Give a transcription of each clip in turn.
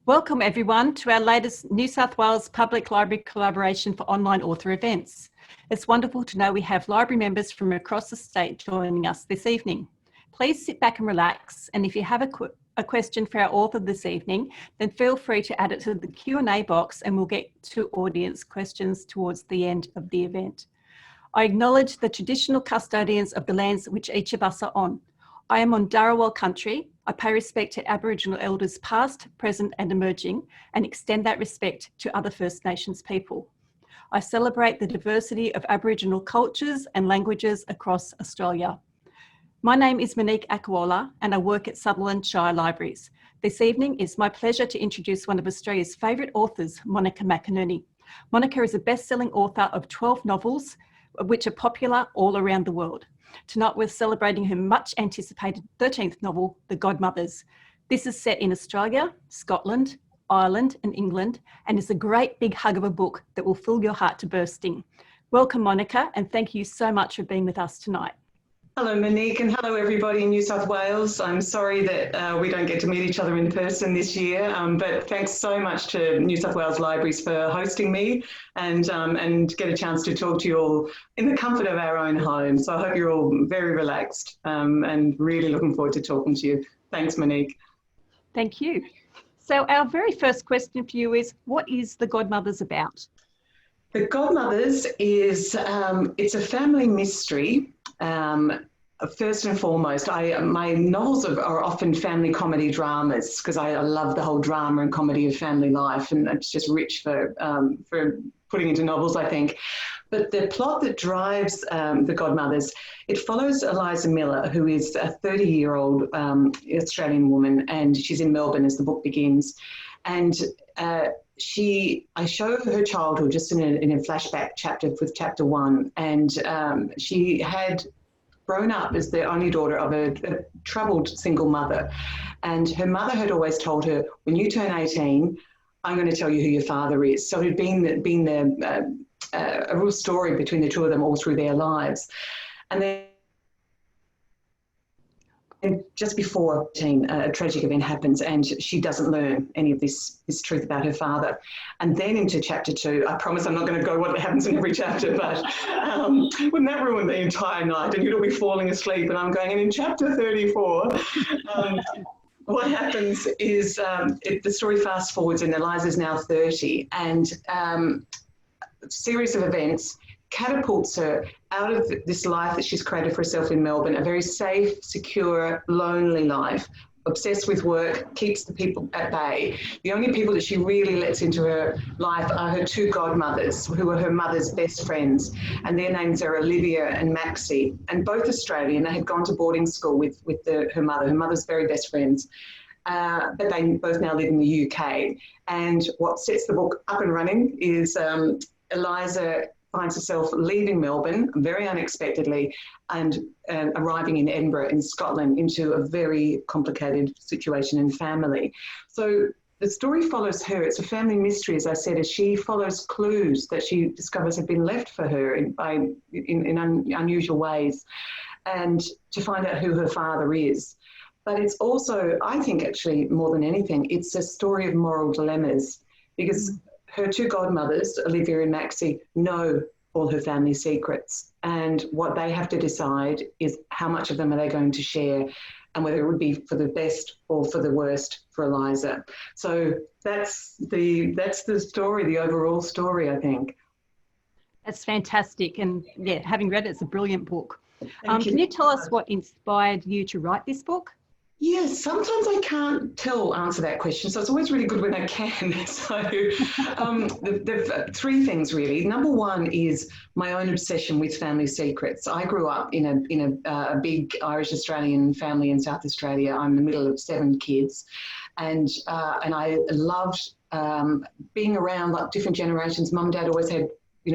Welcome everyone to our latest New South Wales Public Library collaboration for online author events. It's wonderful to know we have library members from across the state joining us this evening. Please sit back and relax, and if you have a question for our author this evening, then feel free to add it to the Q&A box and we'll get to audience questions towards the end of the event. I acknowledge the traditional custodians of the lands which each of us are on. I am on Dharawal country. I pay respect to Aboriginal elders past, present and emerging, and extend that respect to other First Nations people. I celebrate the diversity of Aboriginal cultures and languages across Australia. My name is Monique Akauola and I work at Sutherland Shire Libraries. This evening it's my pleasure to introduce one of Australia's favourite authors, Monica McInerney. Monica is a best-selling author of 12 novels, which are popular all around the world. Tonight we're celebrating her much anticipated 13th novel, The Godmothers. This is set in Australia, Scotland, Ireland and England, and is a great big hug of a book that will fill your heart to bursting. Welcome Monica, and thank you so much for being with us tonight. Hello Monique, and hello everybody in New South Wales. I'm sorry that we don't get to meet each other in person this year, but thanks so much to New South Wales Libraries for hosting me and get a chance to talk to you all in the comfort of our own home. So I hope you're all very relaxed and really looking forward to talking to you. Thanks Monique. Thank you. So our very first question for you is, what is The Godmothers about? The Godmothers is, it's a family mystery. First and foremost, my novels are often family comedy dramas because I love the whole drama and comedy of family life, and it's just rich for putting into novels, I think. But the plot that drives The Godmothers, it follows Eliza Miller, who is a 30-year-old Australian woman, and she's in Melbourne as the book begins. And I show her childhood just in a flashback chapter with chapter 1, and she had grown up as the only daughter of a troubled single mother, and her mother had always told her, when you turn 18, I'm going to tell you who your father is. So it had been a real story between the two of them all through their lives. And then just before a tragic event happens and she doesn't learn any of this truth about her father. And then into chapter 2, I promise I'm not going to go what happens in every chapter, but wouldn't that ruin the entire night? And you'll be falling asleep and I'm going, and in chapter 34, what happens is the story fast forwards and Eliza's now 30, and a series of events catapults her out of this life that she's created for herself in Melbourne, a very safe, secure, lonely life, obsessed with work, keeps the people at bay. The only people that she really lets into her life are her two godmothers, who are her mother's best friends, and their names are Olivia and Maxie, and both Australian. They had gone to boarding school with her mother, her mother's very best friends. But they both now live in the UK. And what sets the book up and running is Eliza finds herself leaving Melbourne very unexpectedly and arriving in Edinburgh in Scotland into a very complicated situation and family. So the story follows her. It's a family mystery, as I said, as she follows clues that she discovers have been left for her in unusual ways, and to find out who her father is. But it's also, I think actually more than anything, it's a story of moral dilemmas, because her two godmothers, Olivia and Maxie, know all her family secrets, and what they have to decide is how much of them are they going to share, and whether it would be for the best or for the worst for Eliza. So that's the story, the overall story, I think. That's fantastic, and yeah, having read it, it's a brilliant book. Can you tell us what inspired you to write this book? Yes, sometimes I can't answer that question, so it's always really good when I can. So the three things really. Number one is my own obsession with family secrets. I grew up in a big Irish Australian family in South Australia. I'm the middle of 7 kids, and I loved being around like different generations. Mum and Dad always had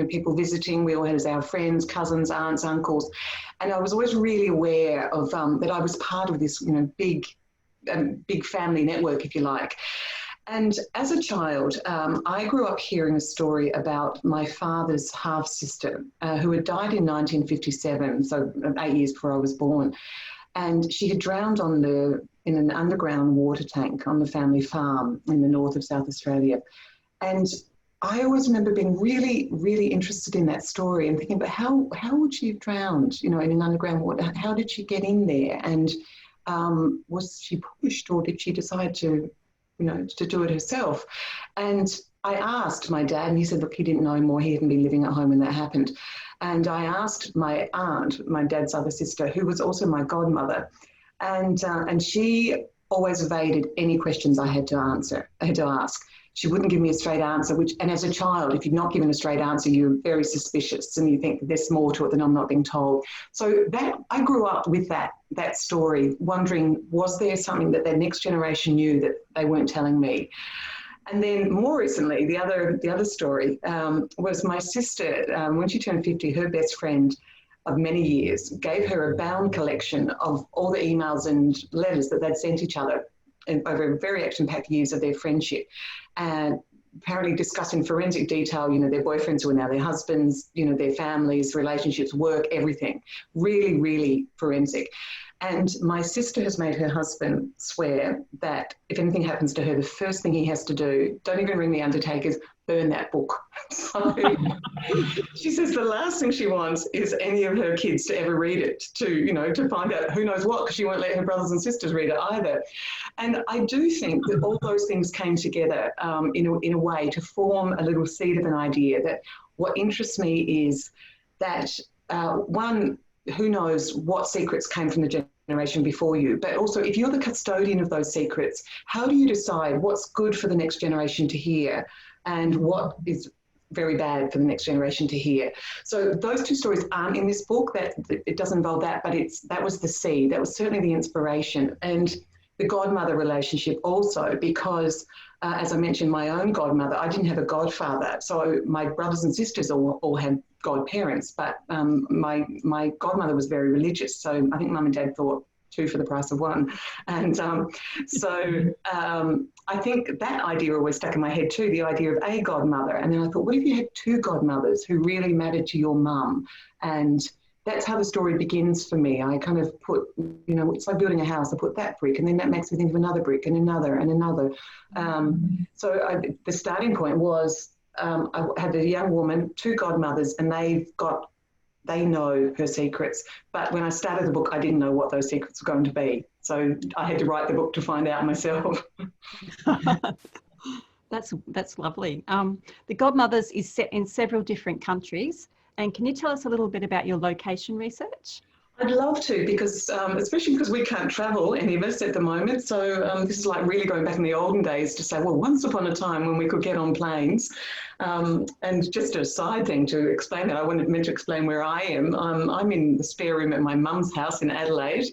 people visiting. We all had as our friends, cousins, aunts, uncles. And I was always really aware of that I was part of this, big family network, if you like. And as a child, I grew up hearing a story about my father's half-sister who had died in 1957, so 8 years before I was born. And she had drowned on the in an underground water tank on the family farm in the north of South Australia. And I always remember being really, really interested in that story and thinking, but how would she have drowned, in an underground water? How did she get in there? And was she pushed, or did she decide to do it herself? And I asked my dad, and he said, look, he didn't know more. He hadn't been living at home when that happened. And I asked my aunt, my dad's other sister, who was also my godmother, and she always evaded any questions I had to ask. She wouldn't give me a straight answer, and as a child, if you're not given a straight answer, you're very suspicious and you think there's more to it than I'm not being told. So that I grew up with that story, wondering, was there something that the next generation knew that they weren't telling me? And then more recently, the other story was my sister, when she turned 50, her best friend of many years gave her a bound collection of all the emails and letters that they'd sent each other over very action-packed years of their friendship, and apparently discussed in forensic detail, their boyfriends who are now their husbands, their families, relationships, work, everything. Really, really forensic. And my sister has made her husband swear that if anything happens to her, the first thing he has to do, don't even ring the undertakers, burn that book. So she says the last thing she wants is any of her kids to ever read it, to find out who knows what, because she won't let her brothers and sisters read it either. And I do think that all those things came together in a way to form a little seed of an idea that what interests me is that, one, who knows what secrets came from the generation before you, but also if you're the custodian of those secrets, how do you decide what's good for the next generation to hear and what is very bad for the next generation to hear? So those two stories aren't in this book. That it doesn't involve that, but that was the seed. That was certainly the inspiration. And the godmother relationship also, because as I mentioned, my own godmother, I didn't have a godfather. So my brothers and sisters all had godparents, but my godmother was very religious. So I think mum and dad thought two for the price of one. And I think that idea always stuck in my head too, the idea of a godmother. And then I thought, what if you had two godmothers who really mattered to your mum? And that's how the story begins for me. I kind of put, it's like building a house. I put that brick, and then that makes me think of another brick and another and another. The starting point was I had a young woman, two godmothers, and they know her secrets. But when I started the book, I didn't know what those secrets were going to be. So I had to write the book to find out myself. That's lovely. The Godmothers is set in several different countries. And can you tell us a little bit about your location research? I'd love to, because especially because we can't travel, any of us at the moment. So this is like really going back in the olden days to say, well, once upon a time when we could get on planes. And just a side thing to explain that, I meant to explain where I am. I'm in the spare room at my mum's house in Adelaide.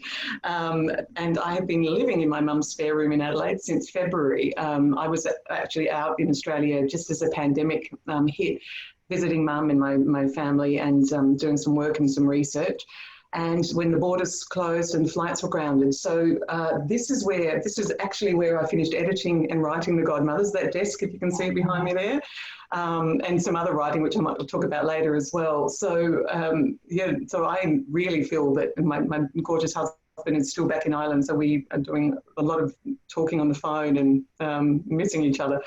And I have been living in my mum's spare room in Adelaide since February. I was actually out in Australia just as the pandemic hit, visiting mum and my family, and doing some work and some research. And when the borders closed and flights were grounded. So this is actually where I finished editing and writing The Godmothers, that desk, if you can see it behind me there, and some other writing, which I might talk about later as well. So so I really feel that my gorgeous husband is still back in Ireland, so we are doing a lot of talking on the phone and missing each other.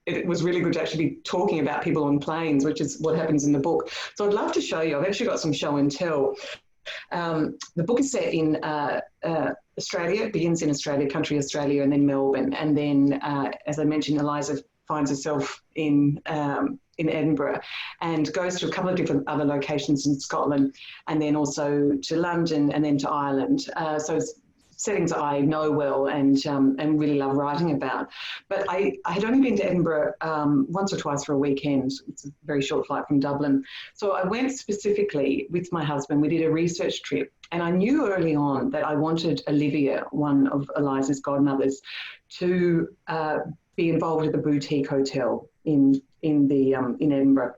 It was really good to actually be talking about people on planes, which is what happens in the book. So I'd love to show you. I've actually got some show and tell. The book is set in Australia. It begins in Australia, country Australia, and then Melbourne. And then, as I mentioned, Eliza finds herself in Edinburgh and goes to a couple of different other locations in Scotland, and then also to London and then to Ireland. So it's settings I know well and really love writing about. But I had only been to Edinburgh once or twice for a weekend. It's a very short flight from Dublin. So I went specifically with my husband. We did a research trip, and I knew early on that I wanted Olivia, one of Eliza's godmothers, to be involved with a boutique hotel in Edinburgh.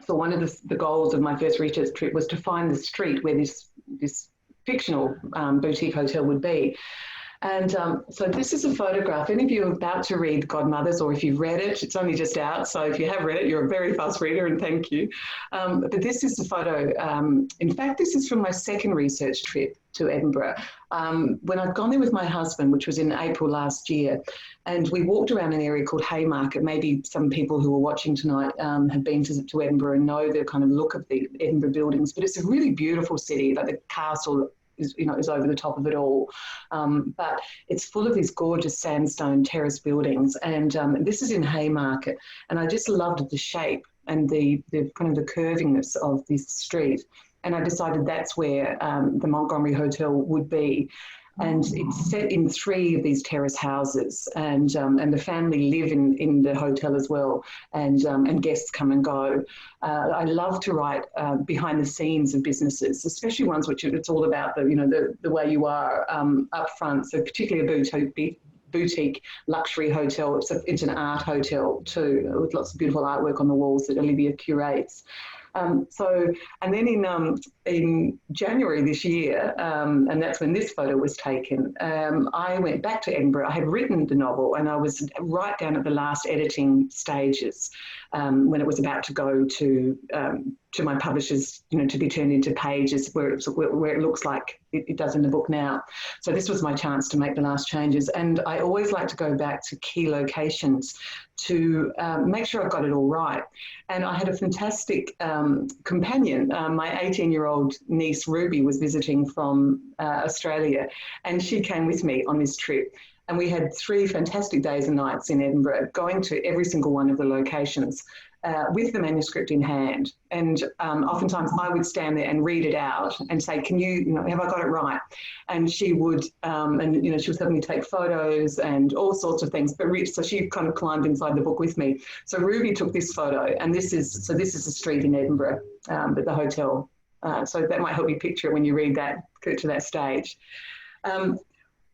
So one of the goals of my first research trip was to find the street where this fictional boutique hotel would be. And so this is a photograph. Any of you are about to read Godmothers, or if you've read it, it's only just out. So if you have read it, you're a very fast reader, and thank you. But this is a photo. In fact, this is from my second research trip to Edinburgh. When I'd gone there with my husband, which was in April last year, and we walked around an area called Haymarket. Maybe some people who are watching tonight have been to Edinburgh and know the kind of look of the Edinburgh buildings, but it's a really beautiful city. Like the castle is over the top of it all. But it's full of these gorgeous sandstone terrace buildings. And this is in Haymarket. And I just loved the shape and the kind of the curviness of this street. And I decided that's where the Montgomery Hotel would be. And it's set in 3 of these terrace houses, and the family live in the hotel as well, and guests come and go. I love to write behind the scenes of businesses, especially ones which it's all about the way you are up front. So particularly a boutique luxury hotel. It's an art hotel too, with lots of beautiful artwork on the walls that Olivia curates. And then in January this year, and that's when this photo was taken, I went back to Edinburgh. I had written the novel, and I was right down at the last editing stages when it was about to go to my publishers, to be turned into pages where it looks like it does in the book now. So this was my chance to make the last changes. And I always like to go back to key locations to make sure I got it all right. And I had a fantastic companion. My 18-year-old niece, Ruby, was visiting from Australia, and she came with me on this trip. And we had 3 fantastic days and nights in Edinburgh, going to every single one of the locations with the manuscript in hand. And oftentimes I would stand there and read it out and say, can you, have I got it right? And she would, she was helping me take photos and all sorts of things. So she kind of climbed inside the book with me. So Ruby took this photo, and this is a street in Edinburgh, at the hotel. So that might help you picture it when you read that to that stage.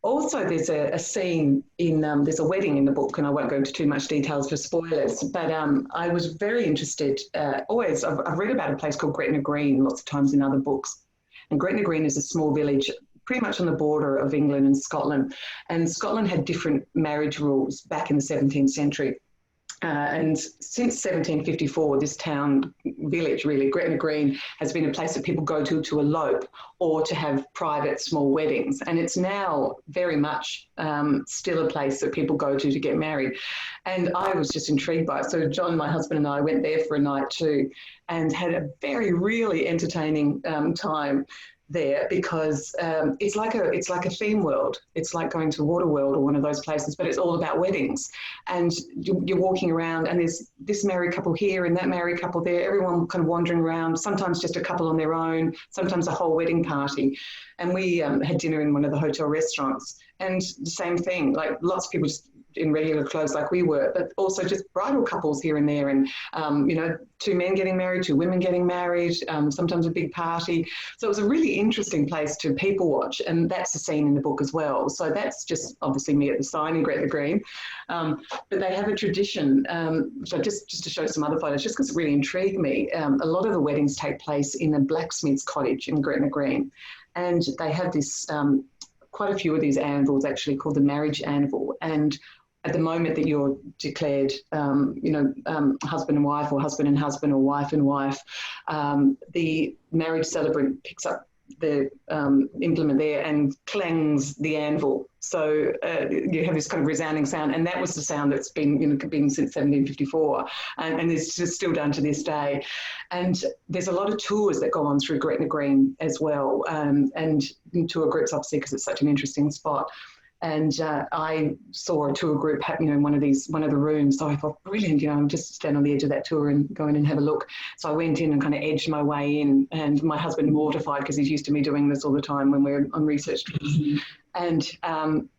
Also, there's a scene there's a wedding in the book, and I won't go into too much details for spoilers, but I was very interested, I've read about a place called Gretna Green lots of times in other books. And Gretna Green is a small village pretty much on the border of England and Scotland. And Scotland had different marriage rules back in the 17th century. And since 1754, this town village, really, Gretna Green, has been a place that people go to elope or to have private small weddings. And it's now very much still a place that people go to get married. And I was just intrigued by it. So John, my husband, and I went there for a night too, and had a really entertaining time there, because it's like a theme world. It's like going to Waterworld or one of those places, but it's all about weddings. And you're walking around, and there's this married couple here and that married couple there, everyone kind of wandering around, sometimes just a couple on their own, sometimes a whole wedding party. And we had dinner in one of the hotel restaurants, and the same thing, like lots of people just in regular clothes like we were, but also just bridal couples here and there, and 2 men getting married, 2 women getting married, sometimes a big party. So it was a really interesting place to people watch, and that's the scene in the book as well. So that's just obviously me at the sign in Gretna Green, but they have a tradition. So just to show some other photos, just because it really intrigued me, a lot of the weddings take place in a blacksmith's cottage in Gretna Green, and they have this quite a few of these anvils actually called the marriage anvil. And at the moment that you're declared, husband and wife, or husband and husband, or wife and wife, the marriage celebrant picks up the implement there and clangs the anvil. So you have this kind of resounding sound, and that was the sound that's been since 1754, and it's just still done to this day. And there's a lot of tours that go on through Gretna Green as well, and tour groups obviously because it's such an interesting spot. And I saw a tour group happening in one of the rooms. So I thought, brilliant, I'm just stand on the edge of that tour and go in and have a look. So I went in and kind of edged my way in, and my husband mortified because he's used to me doing this all the time when we're on research trips. Mm-hmm. And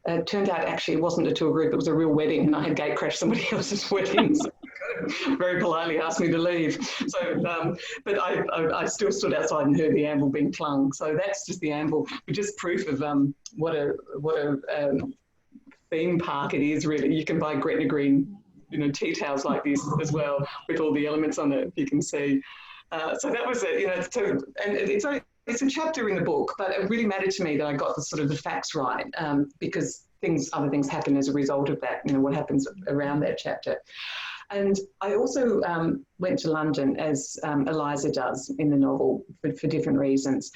it turned out actually it wasn't a tour group, it was a real wedding, and I had gate crashed somebody else's wedding. So very politely asked me to leave. So, but I still stood outside and heard the anvil being clung. So that's just the anvil, but just proof of what a theme park it is. Really, you can buy Gretna Green, tea towels like this as well with all the elements on it. You can see. So that was it. So and it's only it's a chapter in the book, but it really mattered to me that I got the facts right, because other things happen as a result of that, what happens around that chapter. And I also went to London, as Eliza does in the novel, for different reasons.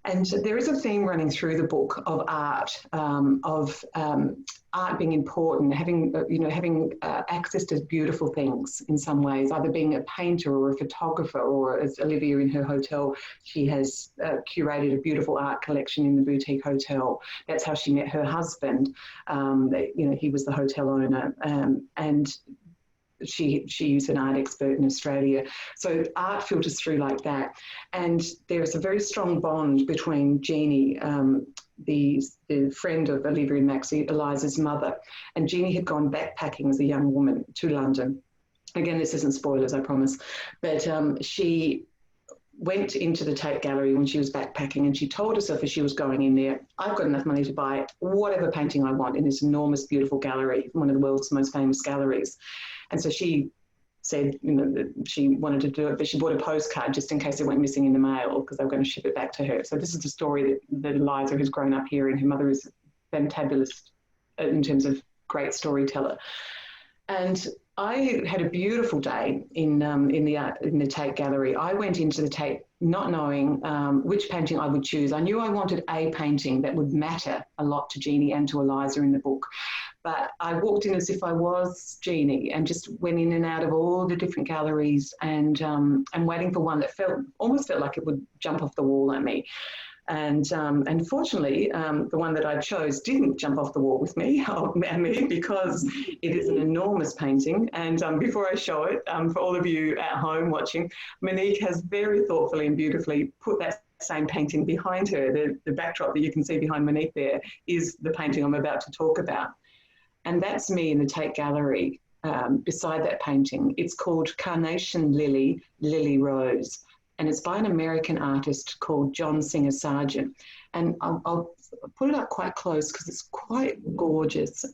And there is a theme running through the book of art, art being important, having access to beautiful things in some ways, either being a painter or a photographer, or as Olivia in her hotel, she has curated a beautiful art collection in the boutique hotel. That's how she met her husband. He was the hotel owner, and she's an art expert in Australia. So art filters through like that. And there's a very strong bond between Jeannie, the friend of Olivia and Maxie, Eliza's mother. And Jeannie had gone backpacking as a young woman to London. Again, this isn't spoilers, I promise. But she went into the Tate Gallery when she was backpacking, and she told herself as she was going in there, I've got enough money to buy whatever painting I want in this enormous, beautiful gallery, one of the world's most famous galleries. And so she said, that she wanted to do it, but she bought a postcard just in case it went missing in the mail, because they were going to ship it back to her. So this is the story that Eliza has grown up here, and her mother is fantabulous in terms of great storyteller. And I had a beautiful day in the Tate Gallery. I went into the Tate not knowing which painting I would choose. I knew I wanted a painting that would matter a lot to Jeannie and to Eliza in the book. But I walked in as if I was Jeannie, and just went in and out of all the different galleries, and waiting for one that almost felt like it would jump off the wall at me. And fortunately, the one that I chose didn't jump off the wall with me, because it is an enormous painting. And before I show it, for all of you at home watching, Monique has very thoughtfully and beautifully put that same painting behind her. The backdrop that you can see behind Monique there is the painting I'm about to talk about. And that's me in the Tate Gallery beside that painting. It's called Carnation Lily, Lily Rose. And it's by an American artist called John Singer Sargent. And I'll put it up quite close because it's quite gorgeous.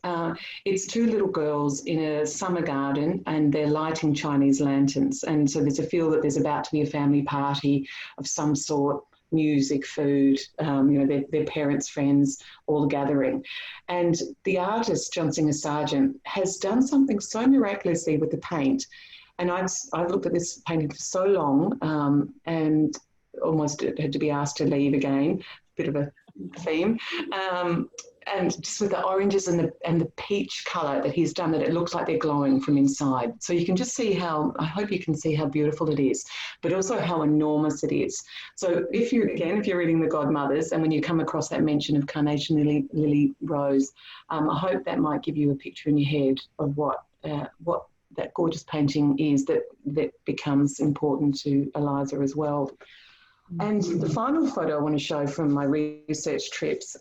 It's two little girls in a summer garden, and they're lighting Chinese lanterns. And so there's a feel that there's about to be a family party of some sort, music, food, their parents, friends, all gathering. And the artist, John Singer Sargent, has done something so miraculously with the paint. And I've looked at this painting for so long, and almost had to be asked to leave again, bit of a theme. And just with the oranges and the peach colour that he's done, that it looks like they're glowing from inside. So you can just see I hope you can see how beautiful it is, but also how enormous it is. So if you're reading The Godmothers, and when you come across that mention of Carnation Lily Rose, I hope that might give you a picture in your head of what that gorgeous painting is that becomes important to Eliza as well. And the final photo I want to show from my research trips,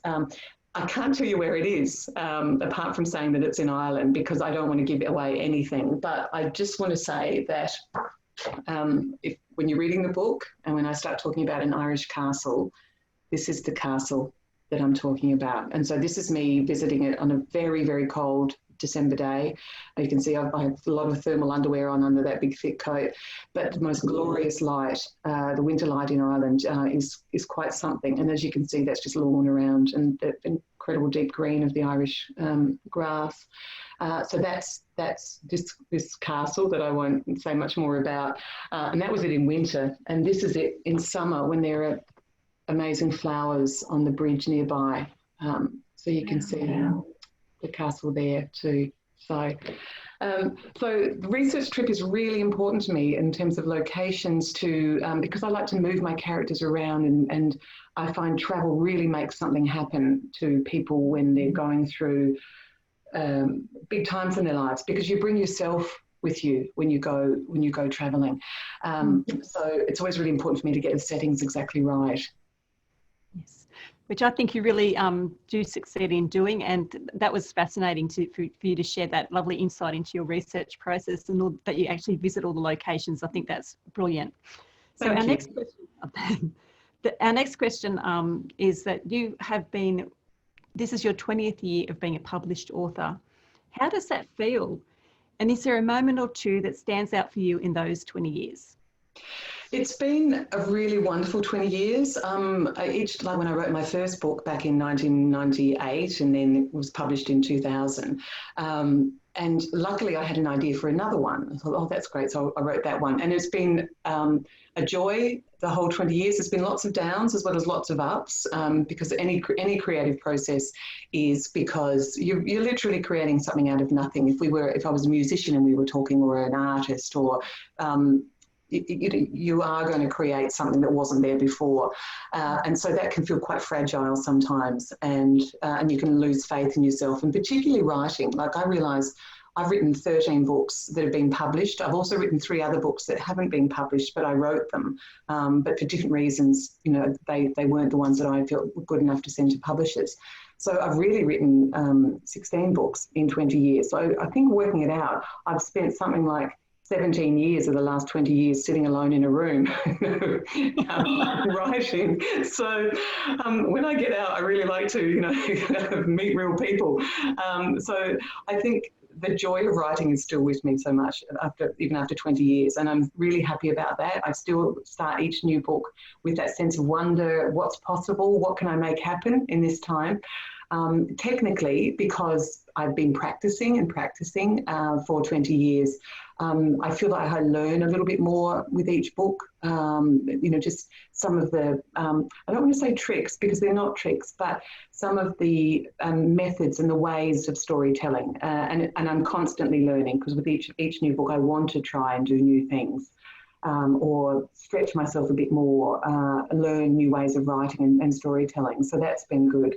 I can't tell you where it is, apart from saying that it's in Ireland, because I don't want to give away anything. But I just want to say that when you're reading the book, and when I start talking about an Irish castle, this is the castle that I'm talking about. And so this is me visiting it on a very, very cold December day. You can see I have a lot of thermal underwear on under that big thick coat, but the most glorious light, the winter light in Ireland, is quite something. And as you can see, that's just lawn around, and the incredible deep green of the Irish grass. So that's this castle that I won't say much more about. And that was it in winter. And this is it in summer, when there are amazing flowers on the bridge nearby. So you can see the castle there too. So the research trip is really important to me in terms of locations because I like to move my characters around, and I find travel really makes something happen to people when they're going through big times in their lives, because you bring yourself with you when you go traveling. So it's always really important for me to get the settings exactly right. Yes, which I think you really do succeed in doing, and that was fascinating for you to share that lovely insight into your research process, and that you actually visit all the locations. I think that's brilliant. So our next question is that you have been, this is your 20th year of being a published author. How does that feel? And is there a moment or two that stands out for you in those 20 years? It's been a really wonderful 20 years. Like when I wrote my first book back in 1998, and then it was published in 2000. And luckily I had an idea for another one. I thought, oh, that's great. So I wrote that one. And it's been a joy the whole 20 years. There's been lots of downs as well as lots of ups, because any creative process is, because you're literally creating something out of nothing. If I was a musician and we were talking, or an artist, or you are going to create something that wasn't there before, and so that can feel quite fragile sometimes, and you can lose faith in yourself, and particularly writing. Like, I realise I've written 13 books that have been published. I've also written 3 other books that haven't been published, but I wrote them, but for different reasons. You know, they weren't the ones that I felt were good enough to send to publishers. So I've really written 16 books in 20 years. So I think, working it out, I've spent something like 17 years of the last 20 years sitting alone in a room writing. So when I get out, I really like to, meet real people. So I think the joy of writing is still with me so much even after 20 years. And I'm really happy about that. I still start each new book with that sense of wonder. What's possible? What can I make happen in this time? Technically, because I've been practicing for 20 years, I feel like I learn a little bit more with each book. Just some of the, I don't want to say tricks, because they're not tricks, but some of the methods and the ways of storytelling. And I'm constantly learning, because with each new book, I want to try and do new things. Or stretch myself a bit more, learn new ways of writing and storytelling. So that's been good.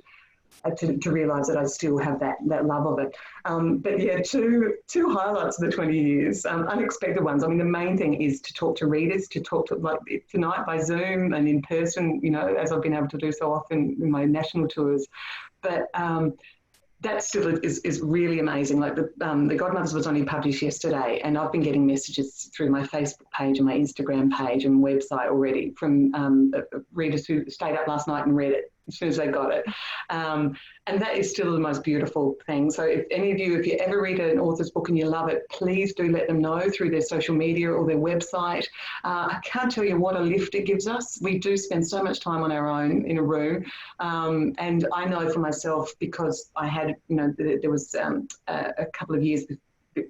To realise that I still have that love of it. But yeah, two highlights of the 20 years, unexpected ones. I mean, the main thing is to talk to readers, to talk to, like tonight, by Zoom and in person, as I've been able to do so often in my national tours. But that still is really amazing. Like the Godmothers was only published yesterday, and I've been getting messages through my Facebook page and my Instagram page and website already from readers who stayed up last night and read it as soon as they got it. And that is still the most beautiful thing. So if any of you, if you ever read an author's book and you love it, please do let them know through their social media or their website. I can't tell you what a lift it gives us. We do spend so much time on our own in a room. And I know for myself, because I had, there was a couple of years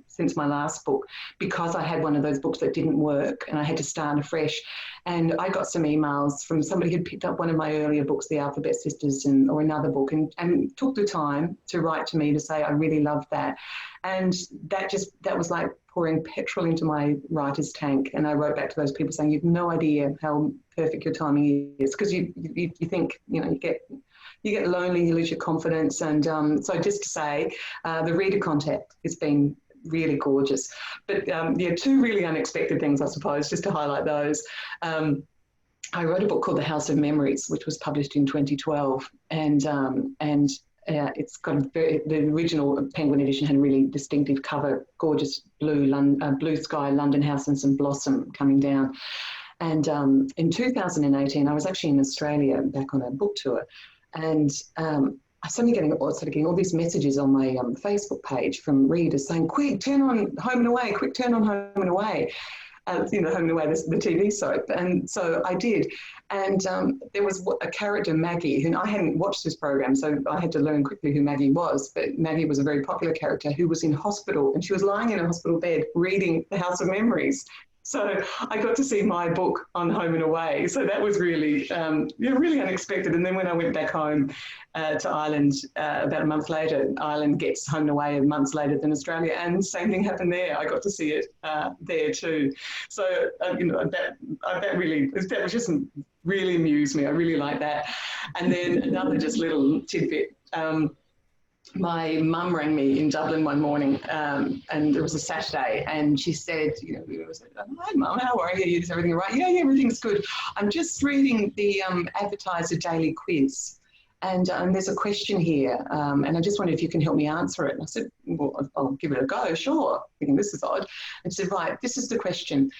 since my last book, because I had one of those books that didn't work and I had to start afresh. And I got some emails from somebody who'd picked up one of my earlier books, The Alphabet Sisters, or another book, and took the time to write to me to say, I really loved that. And that was like pouring petrol into my writer's tank. And I wrote back to those people saying, you've no idea how perfect your timing is, because you think, you get lonely, you lose your confidence. And so just to say, the reader contact has been really gorgeous. But two really unexpected things, I suppose, just to highlight those. I wrote a book called The House of Memories, which was published in 2012, and it's got the original Penguin edition had a really distinctive cover, gorgeous blue sky, London house, and some blossom coming down. And in 2018, I was actually in Australia back on a book tour, and I started getting all these messages on my Facebook page from readers saying, quick, turn on Home and Away, quick, turn on Home and Away. Home and Away, the TV soap. And so I did. And there was a character, Maggie, who I hadn't watched this program, so I had to learn quickly who Maggie was. But Maggie was a very popular character who was in hospital, and she was lying in a hospital bed reading The House of Memories. So I got to see my book on Home and Away. So that was really, really unexpected. And then when I went back home to Ireland about a month later, Ireland gets Home and Away months later than Australia, and same thing happened there. I got to see it there too. So that just really amused me. I really like that. And then another just little tidbit. My mum rang me in Dublin one morning, and it was a Saturday, and she said, hi Mum, how are you? Is everything all right? Yeah, everything's good. I'm just reading the Advertiser Daily Quiz, and there's a question here, and I just wondered if you can help me answer it. And I said, well, I'll give it a go, sure. Thinking this is odd. And she said, right, this is the question.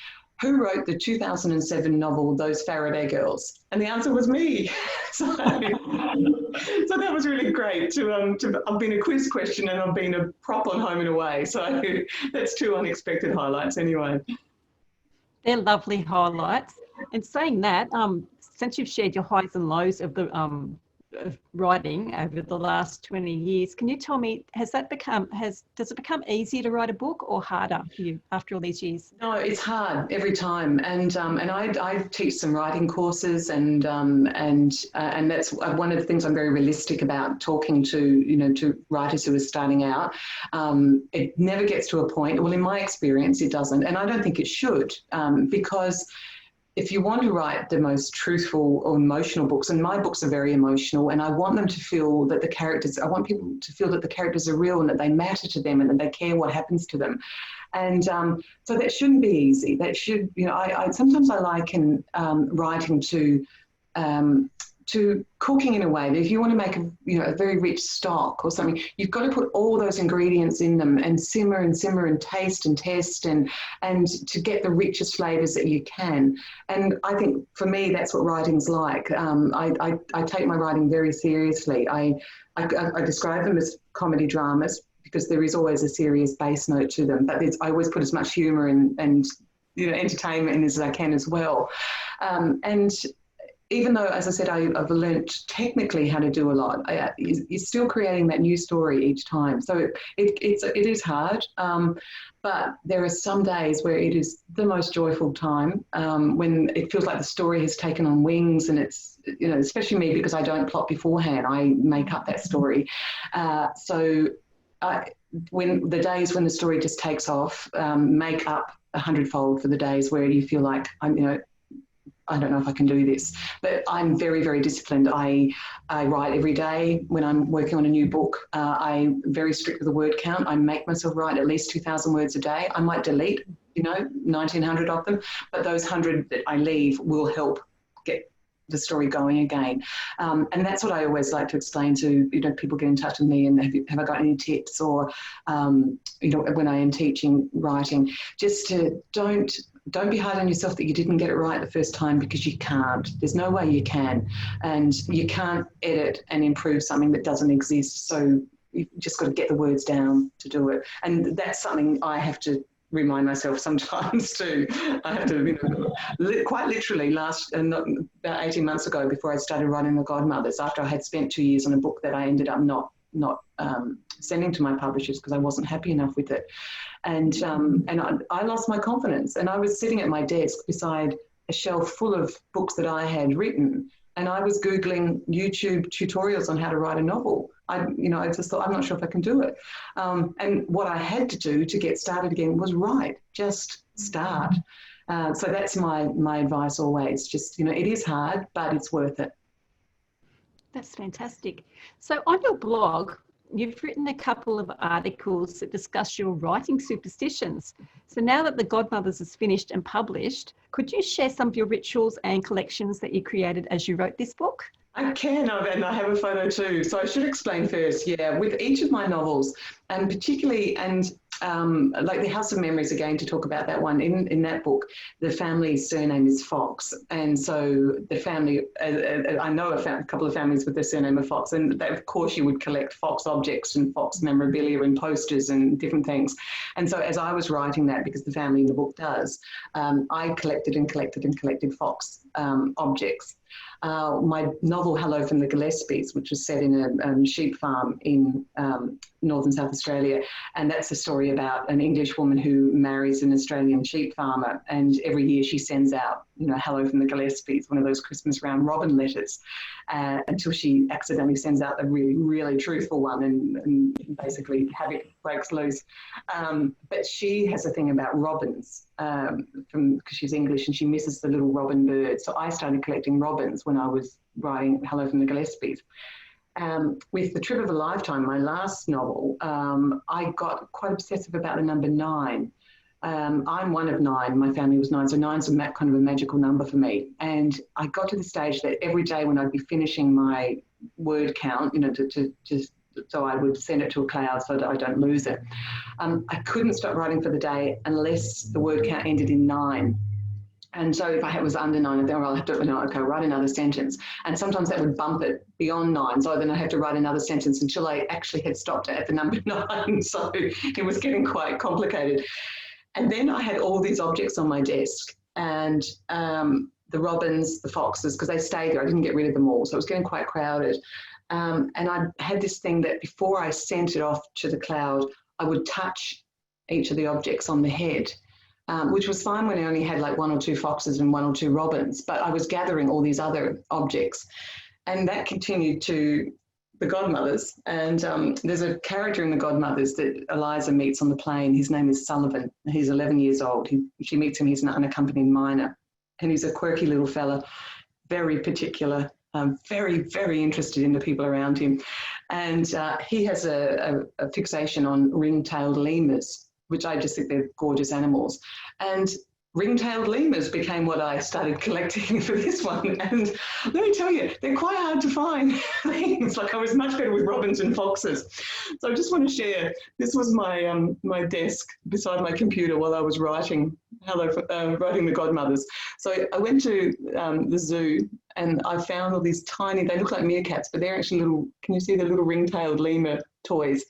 Who wrote the 2007 novel, Those Faraday Girls? And the answer was me. So that was really great. I've been a quiz question and I've been a prop on Home and Away. So that's two unexpected highlights anyway. They're lovely highlights. And saying that, since you've shared your highs and lows of the of writing over the last 20 years, can you tell me, does it become easier to write a book or harder for you after all these years? No, it's hard every time, and I teach some writing courses, and that's one of the things I'm very realistic about talking to writers who are starting out. It never gets to a point. Well, in my experience, it doesn't, and I don't think it should, because if you want to write the most truthful or emotional books, and my books are very emotional, and I want them to feel that I want people to feel that the characters are real and that they matter to them and that they care what happens to them. And so that shouldn't be easy. That should, sometimes I liken writing to cooking in a way that if you want to make a very rich stock or something, you've got to put all those ingredients in them and simmer and taste and test and to get the richest flavours that you can. And I think for me that's what writing's like. I take my writing very seriously. I describe them as comedy dramas because there is always a serious base note to them, but I always put as much humour and entertainment in as I can as well. And even though, as I said, I've learnt technically how to do a lot, you're still creating that new story each time. So it is hard, but there are some days where it is the most joyful time, when it feels like the story has taken on wings, and it's, especially me, because I don't plot beforehand, I make up that story. When the days when the story just takes off, make up 100-fold for the days where you feel like I don't know if I can do this, but I'm very, very disciplined. I write every day when I'm working on a new book. I'm very strict with the word count. I make myself write at least 2,000 words a day. I might delete, 1,900 of them, but those 100 that I leave will help get the story going again. And that's what I always like to explain to, people get in touch with me and have I got any tips, or, when I am teaching writing, just to don't be hard on yourself that you didn't get it right the first time, because you can't. There's no way you can. And you can't edit and improve something that doesn't exist. So you've just got to get the words down to do it. And that's something I have to remind myself sometimes too. I have to, quite literally, about 18 months ago, before I started writing The Godmothers, after I had spent 2 years on a book that I ended up not sending to my publishers because I wasn't happy enough with it. And I lost my confidence, and I was sitting at my desk beside a shelf full of books that I had written, and I was Googling YouTube tutorials on how to write a novel. I just thought, I'm not sure if I can do it. And what I had to do to get started again was write, just start. So that's my advice always. Just, it is hard, but it's worth it. That's fantastic. So on your blog, you've written a couple of articles that discuss your writing superstitions. So now that The Godmothers is finished and published, could you share some of your rituals and collections that you created as you wrote this book? I can, and I have a photo too. So I should explain first, with each of my novels, and particularly, like The House of Memories, again, to talk about that one, in that book, the family's surname is Fox. And so the family, I know a couple of families with the surname of Fox, and they, of course you would collect Fox objects and Fox memorabilia and posters and different things. And so as I was writing that, because the family in the book does, I collected Fox objects. My novel Hello from the Gillespies, which was set in a sheep farm in northern South Australia, and that's a story about an English woman who marries an Australian sheep farmer, and every year she sends out, Hello from the Gillespies, one of those Christmas round robin letters, until she accidentally sends out a really, really truthful one, and basically havoc breaks loose. But she has a thing about robins, because she's English and she misses the little robin bird. So I started collecting robins when I was writing Hello from the Gillespies. With The Trip of a Lifetime, my last novel, I got quite obsessive about the number 9. I'm one of 9. My family was 9, so 9's kind of a magical number for me. And I got to the stage that every day when I'd be finishing my word count, so I would send it to a cloud so that I don't lose it. I couldn't stop writing for the day unless the word count ended in 9. And so if I was under 9, then I'll have to, write another sentence. And sometimes that would bump it beyond 9. So then I had to write another sentence until I actually had stopped at the number 9. So it was getting quite complicated. And then I had all these objects on my desk. And the robins, the foxes, because they stayed there. I didn't get rid of them all, so it was getting quite crowded. And I had this thing that before I sent it off to the cloud, I would touch each of the objects on the head, which was fine when I only had like 1 or 2 foxes and 1 or 2 robins, but I was gathering all these other objects. And that continued to the Godmothers. And there's a character in the Godmothers that Eliza meets on the plane. His name is Sullivan. He's 11 years old. She meets him. He's an unaccompanied minor. And he's a quirky little fella, very particular, very, very interested in the people around him. And he has a fixation on ring-tailed lemurs, which I just think they're gorgeous animals. And ring-tailed lemurs became what I started collecting for this one. And let me tell you, they're quite hard to find things. Like I was much better with robins and foxes. So I just want to share, this was my my desk beside my computer while I was writing writing the Godmothers. So I went to the zoo and I found all these tiny, they look like meerkats, but they're actually little, can you see the little ring-tailed lemur toys?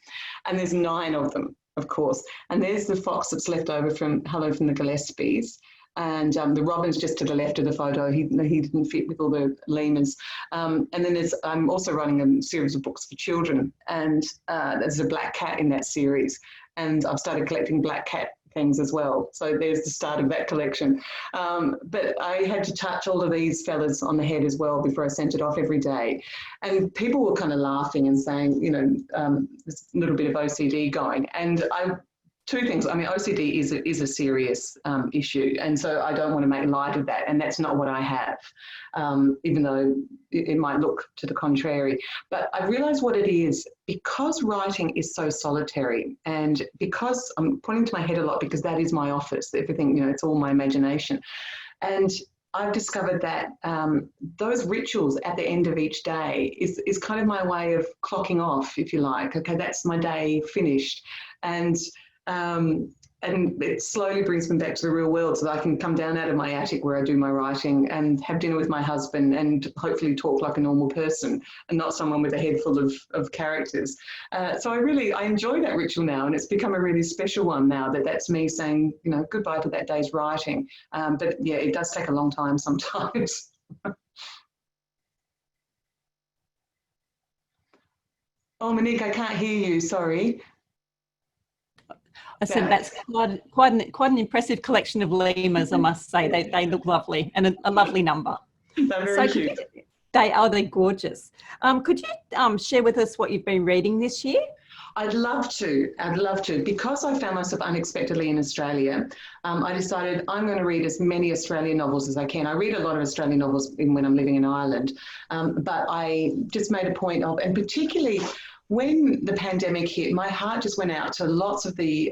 And there's 9 of them, of course. And there's the fox that's left over from Hello from the Gillespies. And the robin's just to the left of the photo. He didn't fit with all the lemurs. And then I'm also running a series of books for children. And there's a black cat in that series. And I've started collecting black cat things as well. So there's the start of that collection. But I had to touch all of these fellas on the head as well before I sent it off every day. And people were kind of laughing and saying, you know, there's a little bit of OCD going. And two things. I mean, OCD is a serious issue, and so I don't want to make light of that, and that's not what I have, even though it might look to the contrary. But I realised what it is because writing is so solitary, and because I'm pointing to my head a lot because that is my office. Everything, you know, it's all my imagination, and I've discovered that those rituals at the end of each day is kind of my way of clocking off, if you like. Okay, that's my day finished, and it slowly brings me back to the real world so that I can come down out of my attic where I do my writing and have dinner with my husband and hopefully talk like a normal person and not someone with a head full of characters. So I enjoy that ritual now, and it's become a really special one now that's me saying, you know, goodbye to that day's writing. But yeah, it does take a long time sometimes. Oh, Monique, I can't hear you, sorry. I said that's quite an impressive collection of lemurs, I must say. They look lovely, and a lovely number. They're very cute. They're gorgeous. Could you share with us what you've been reading this year? I'd love to. Because I found myself unexpectedly in Australia, I decided I'm going to read as many Australian novels as I can. I read a lot of Australian novels when I'm living in Ireland, but I just made a point of, and particularly when the pandemic hit, my heart just went out to lots of the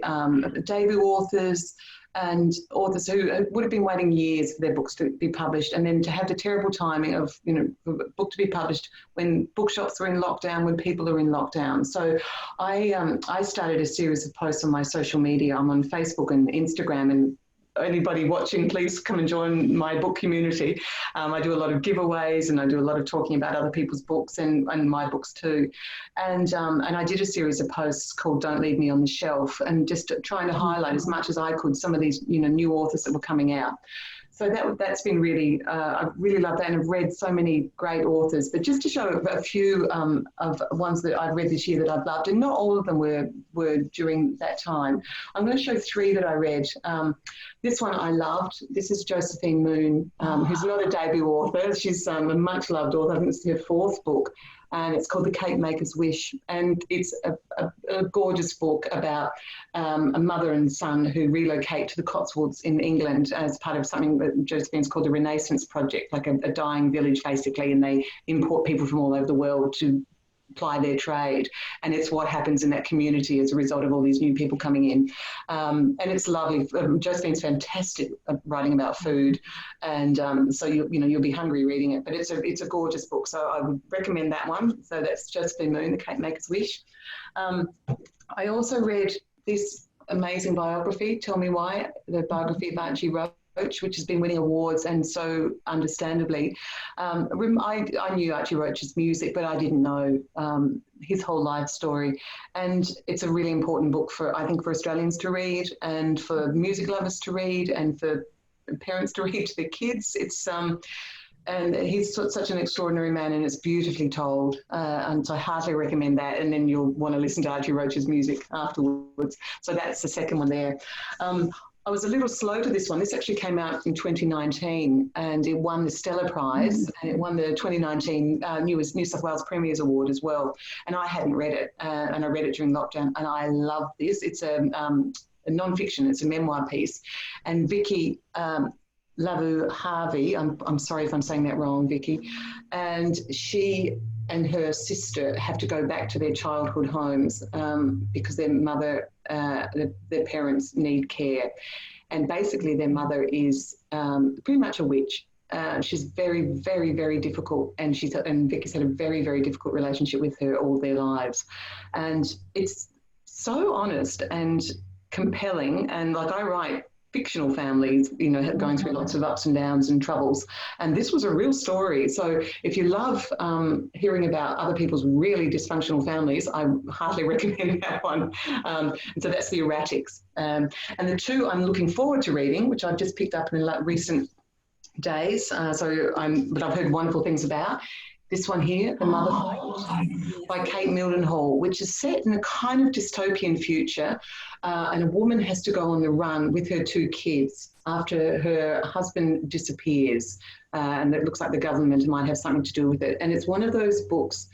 debut authors and authors who would have been waiting years for their books to be published, and then to have the terrible timing of, you know, for a book to be published when bookshops are in lockdown, when people are in lockdown. So I started a series of posts on my social media. I'm on Facebook and Instagram, and anybody watching, please come and join my book community. I do a lot of giveaways, and I do a lot of talking about other people's books and my books too. And I did a series of posts called Don't Leave Me on the Shelf, and just trying to highlight as much as I could some of these, you know, new authors that were coming out. So that's been really, I really love that, and I've read so many great authors. But just to show a few of ones that I've read this year that I've loved, and not all of them were during that time. I'm going to show 3 that I read. This one I loved. This is Josephine Moon, who's not a debut author. She's a much loved author. I think it's her 4th book. And it's called The Cake Maker's Wish. And it's a gorgeous book about a mother and son who relocate to the Cotswolds in England as part of something that Josephine's called the Renaissance Project, like a dying village basically, and they import people from all over the world to ply their trade, and it's what happens in that community as a result of all these new people coming in, and it's lovely. Josephine's fantastic at writing about food, and so you'll be hungry reading it. But it's a gorgeous book, so I would recommend that one. So that's Josephine Moon, The Cake Maker's Wish. I also read this amazing biography, Tell Me Why, the biography of Archie Roach, which has been winning awards, and so understandably. I knew Archie Roach's music, but I didn't know his whole life story. And it's a really important book I think for Australians to read, and for music lovers to read, and for parents to read to their kids. It's and he's such an extraordinary man, and it's beautifully told. And so I heartily recommend that. And then you'll want to listen to Archie Roach's music afterwards. So that's the second one there. I was a little slow to this one. This actually came out in 2019, and it won the Stella Prize, and it won the 2019 New South Wales Premier's Award as well. And I hadn't read it, and I read it during lockdown, and I love this. It's a non-fiction. It's a memoir piece, and Vicky Lavu Harvey, I'm sorry if I'm saying that wrong, Vicky, and she and her sister have to go back to their childhood homes because their mother, their parents need care. And basically their mother is pretty much a witch. She's very, very, very difficult, and Vicky's had a very, very difficult relationship with her all their lives. And it's so honest and compelling, and like I write fictional families, going through lots of ups and downs and troubles. And this was a real story. So if you love hearing about other people's really dysfunctional families, I heartily recommend that one. And so that's The Erratics. And the two I'm looking forward to reading, which I've just picked up in recent days. But I've heard wonderful things about. This one here, The Mother Fault, by Kate Mildenhall, which is set in a kind of dystopian future, and a woman has to go on the run with her two kids after her husband disappears, and it looks like the government might have something to do with it. And it's one of those books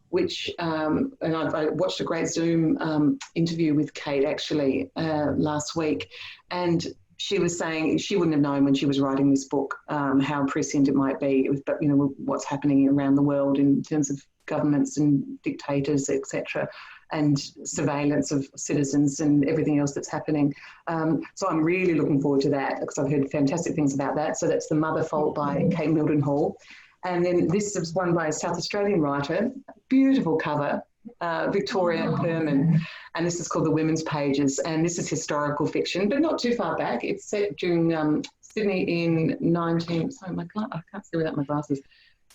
which, and I watched a great Zoom interview with Kate actually last week, and she was saying she wouldn't have known when she was writing this book how prescient it might be, but what's happening around the world in terms of governments and dictators, etc., and surveillance of citizens and everything else that's happening. So I'm really looking forward to that because I've heard fantastic things about that. So that's The Mother Fault by Kate Mildenhall. And then this is one by a South Australian writer, beautiful cover, Victoria Herman, and this is called The Women's Pages, and this is historical fiction, but not too far back. It's set during Sydney in I can't see without my glasses,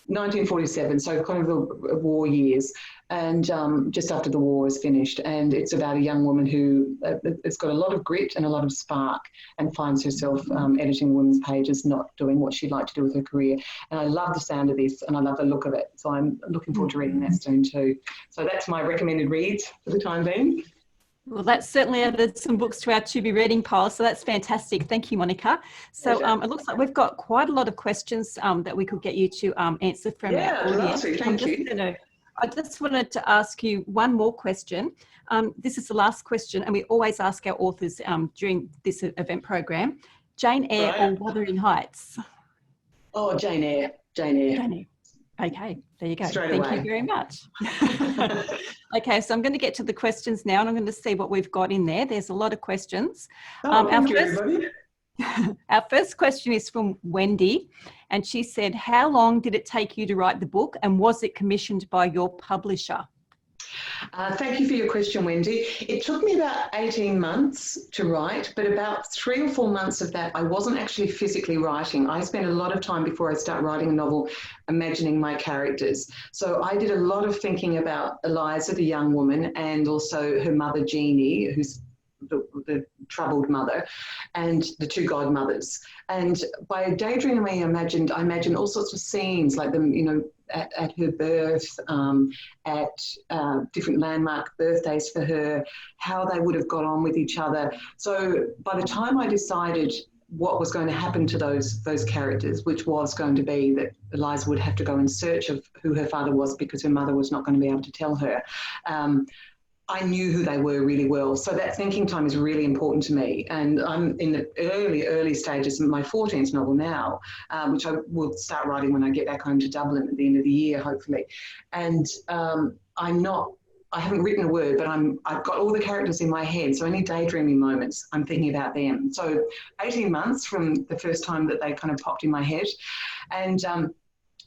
1947, so kind of the war years, and just after the war is finished. And it's about a young woman who has got a lot of grit and a lot of spark and finds herself editing women's pages, not doing what she'd like to do with her career. And I love the sound of this, and I love the look of it. So I'm looking forward to reading that soon too. So that's my recommended reads for the time being. Well, that's certainly added some books to our to-be reading pile, so that's fantastic. Thank you, Monica. So it looks like we've got quite a lot of questions that we could get you to answer from our audience. Thank you. I just wanted to ask you one more question. This is the last question, and we always ask our authors during this event program. Jane Eyre or Wuthering Heights? Oh, Jane Eyre. Okay, there you go. Straight Thank away. you very much. Okay, so I'm going to get to the questions now, and I'm going to see what we've got in there. There's a lot of questions. Thank you, everybody. Our first question is from Wendy, and she said, how long did it take you to write the book, and was it commissioned by your publisher? Thank you for your question, Wendy. It took me about 18 months to write, but about 3 or 4 months of that, I wasn't actually physically writing. I spent a lot of time before I start writing a novel imagining my characters. So I did a lot of thinking about Eliza, the young woman, and also her mother, Jeannie, who's the troubled mother, and the two godmothers. And by daydreaming, I imagined all sorts of scenes, like them, at her birth, at different landmark birthdays for her, how they would have got on with each other. So by the time I decided what was going to happen to those characters, which was going to be that Eliza would have to go in search of who her father was because her mother was not going to be able to tell her, I knew who they were really well. So that thinking time is really important to me. And I'm in the early stages of my 14th novel now, which I will start writing when I get back home to Dublin at the end of the year, hopefully. And I haven't written a word, but I've got all the characters in my head. So any daydreaming moments, I'm thinking about them. So 18 months from the first time that they kind of popped in my head. And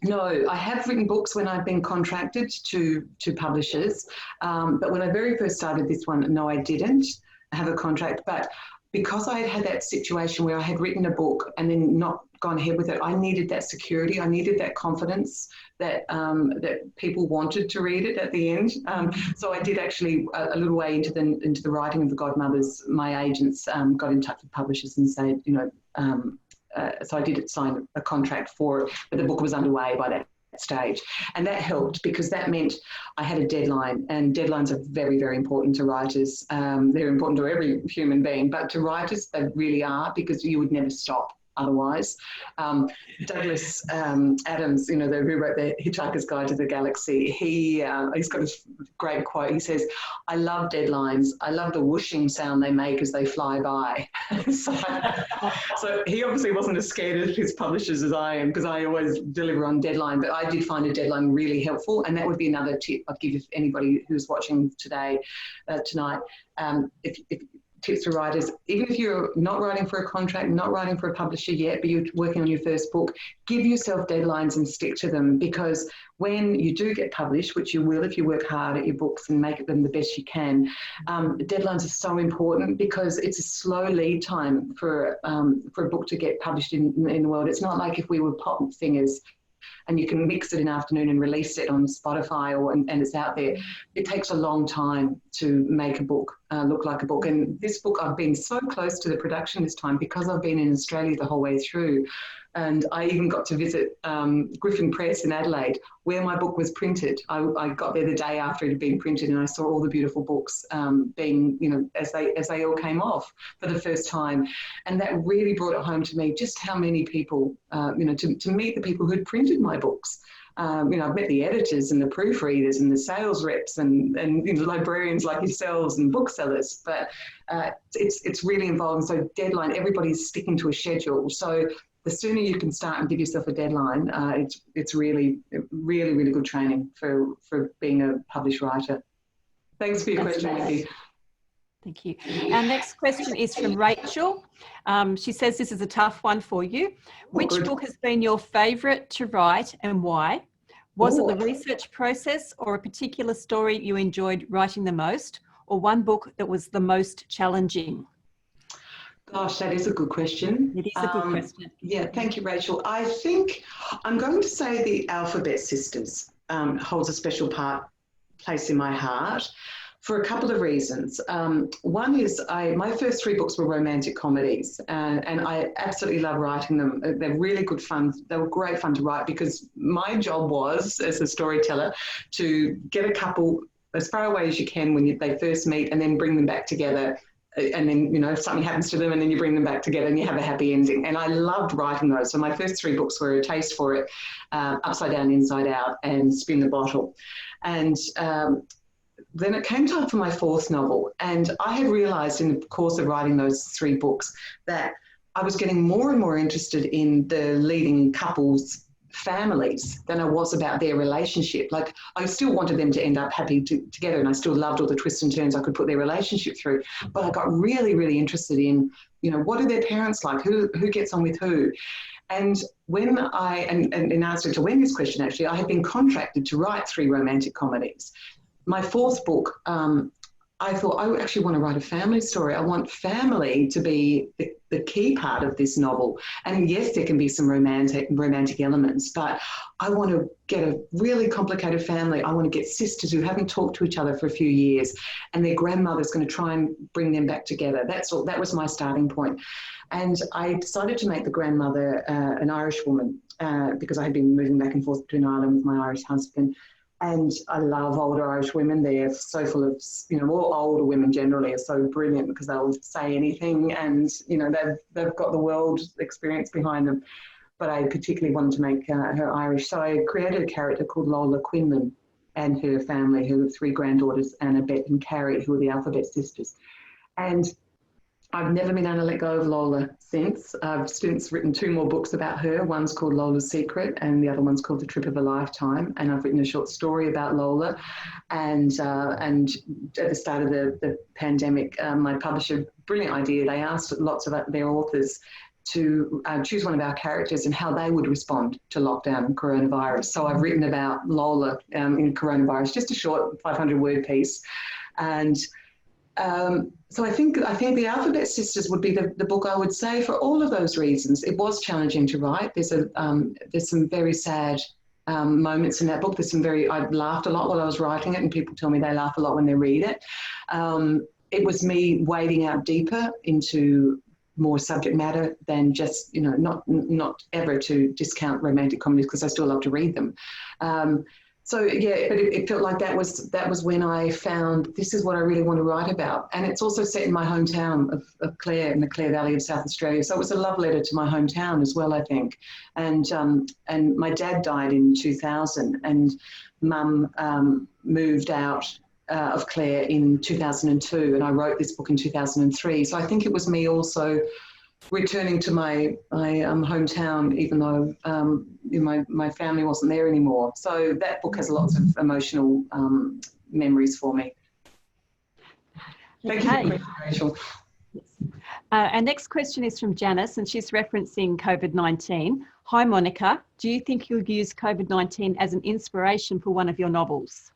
no, I have written books when I've been contracted to publishers, but when I very first started this one, no, I didn't have a contract. But because I had that situation where I had written a book and then not gone ahead with it, I needed that security. I needed that confidence that people wanted to read it at the end. So I did actually a little way into the writing of the Godmothers. My agents got in touch with publishers and said, so I did sign a contract for it, but the book was underway by that stage. And that helped because that meant I had a deadline, and deadlines are very, very important to writers. They're important to every human being, but to writers, they really are, because you would never stop otherwise. Douglas Adams, who wrote the Hitchhiker's Guide to the Galaxy, he's got a great quote. He says, "I love deadlines. I love the whooshing sound they make as they fly by." so he obviously wasn't as scared of his publishers as I am, because I always deliver on deadline, but I did find a deadline really helpful, and that would be another tip I'd give anybody who's watching tonight. If tips for writers, even if you're not writing for a contract, not writing for a publisher yet, but you're working on your first book, give yourself deadlines and stick to them, because when you do get published, which you will if you work hard at your books and make them the best you can, deadlines are so important, because it's a slow lead time for a book to get published in the world. It's not like if we were pop singers and you can mix it in afternoon and release it on Spotify and it's out there. It takes a long time to make a book look like a book. And this book, I've been so close to the production this time because I've been in Australia the whole way through. And I even got to visit Griffin Press in Adelaide, where my book was printed. I got there the day after it had been printed, and I saw all the beautiful books being, as they all came off for the first time. And that really brought it home to me just how many people, to meet the people who'd printed my books. I've met the editors and the proofreaders and the sales reps and librarians like yourselves and booksellers, but it's really involved. So deadline, everybody's sticking to a schedule. So the sooner you can start and give yourself a deadline, it's really, really, really good training for being a published writer. Thanks for your question, Nikki. Thank you. Our next question is from Rachel. She says this is a tough one for you. Which book has been your favourite to write and why? Was it the research process or a particular story you enjoyed writing the most, or one book that was the most challenging? Gosh, that is a good question. It is a good question. Yeah, thank you, Rachel. I think I'm going to say the Alphabet Sisters holds a special place in my heart for a couple of reasons. One is my first 3 books were romantic comedies, and I absolutely love writing them. They're really good fun. They were great fun to write, because my job was, as a storyteller, to get a couple as far away as you can when they first meet, and then bring them back together. And then, something happens to them, and then you bring them back together and you have a happy ending. And I loved writing those. So my first 3 books were A Taste for It, Upside Down, Inside Out, and Spin the Bottle. And then it came time for my 4th novel. And I had realised in the course of writing those 3 books that I was getting more and more interested in the leading couples' families than I was about their relationship. Like, I still wanted them to end up happy together, and I still loved all the twists and turns I could put their relationship through. But I got really, really interested in, what are their parents like? Who gets on with who? And when and in answer to Wendy's question, actually, I had been contracted to write 3 romantic comedies. My 4th book, I thought, I actually want to write a family story. I want family to be the key part of this novel. And yes, there can be some romantic elements, but I want to get a really complicated family. I want to get sisters who haven't talked to each other for a few years, and their grandmother's going to try and bring them back together. That's all. That was my starting point. And I decided to make the grandmother an Irish woman because I had been moving back and forth between Ireland with my Irish husband. And I love older Irish women. They're so full of, all older women generally are so brilliant because they'll say anything, and, they've got the world experience behind them. But I particularly wanted to make her Irish. So I created a character called Lola Quinlan and her family, who have 3 granddaughters, Anna, Bette and Carrie, who are the Alphabet Sisters. And I've never been able to let go of Lola since. I've since written 2 more books about her. One's called Lola's Secret, and the other one's called The Trip of a Lifetime. And I've written a short story about Lola. And at the start of the pandemic, my publisher, brilliant idea, they asked lots of their authors to choose one of our characters and how they would respond to lockdown and coronavirus. So I've written about Lola in coronavirus, just a short 500-word piece. And so I think the Alphabet Sisters would be the book I would say for all of those reasons. It was challenging to write. There's some very sad moments in that book. I laughed a lot while I was writing it, and people tell me they laugh a lot when they read it. It was me wading out deeper into more subject matter than just, not ever to discount romantic comedies, because I still love to read them. So yeah, but it felt like that was when I found this is what I really want to write about. And it's also set in my hometown of Clare, in the Clare Valley of South Australia. So it was a love letter to my hometown as well, I think. And my dad died in 2000, and Mum moved out of Clare in 2002, and I wrote this book in 2003. So I think it was me also returning to my hometown, even though my family wasn't there anymore. So that book has lots of emotional memories for me. Thank you for the question, Rachel. Yes. Our next question is from Janice, and she's referencing COVID-19. Hi, Monica. Do you think you'll use COVID-19 as an inspiration for one of your novels?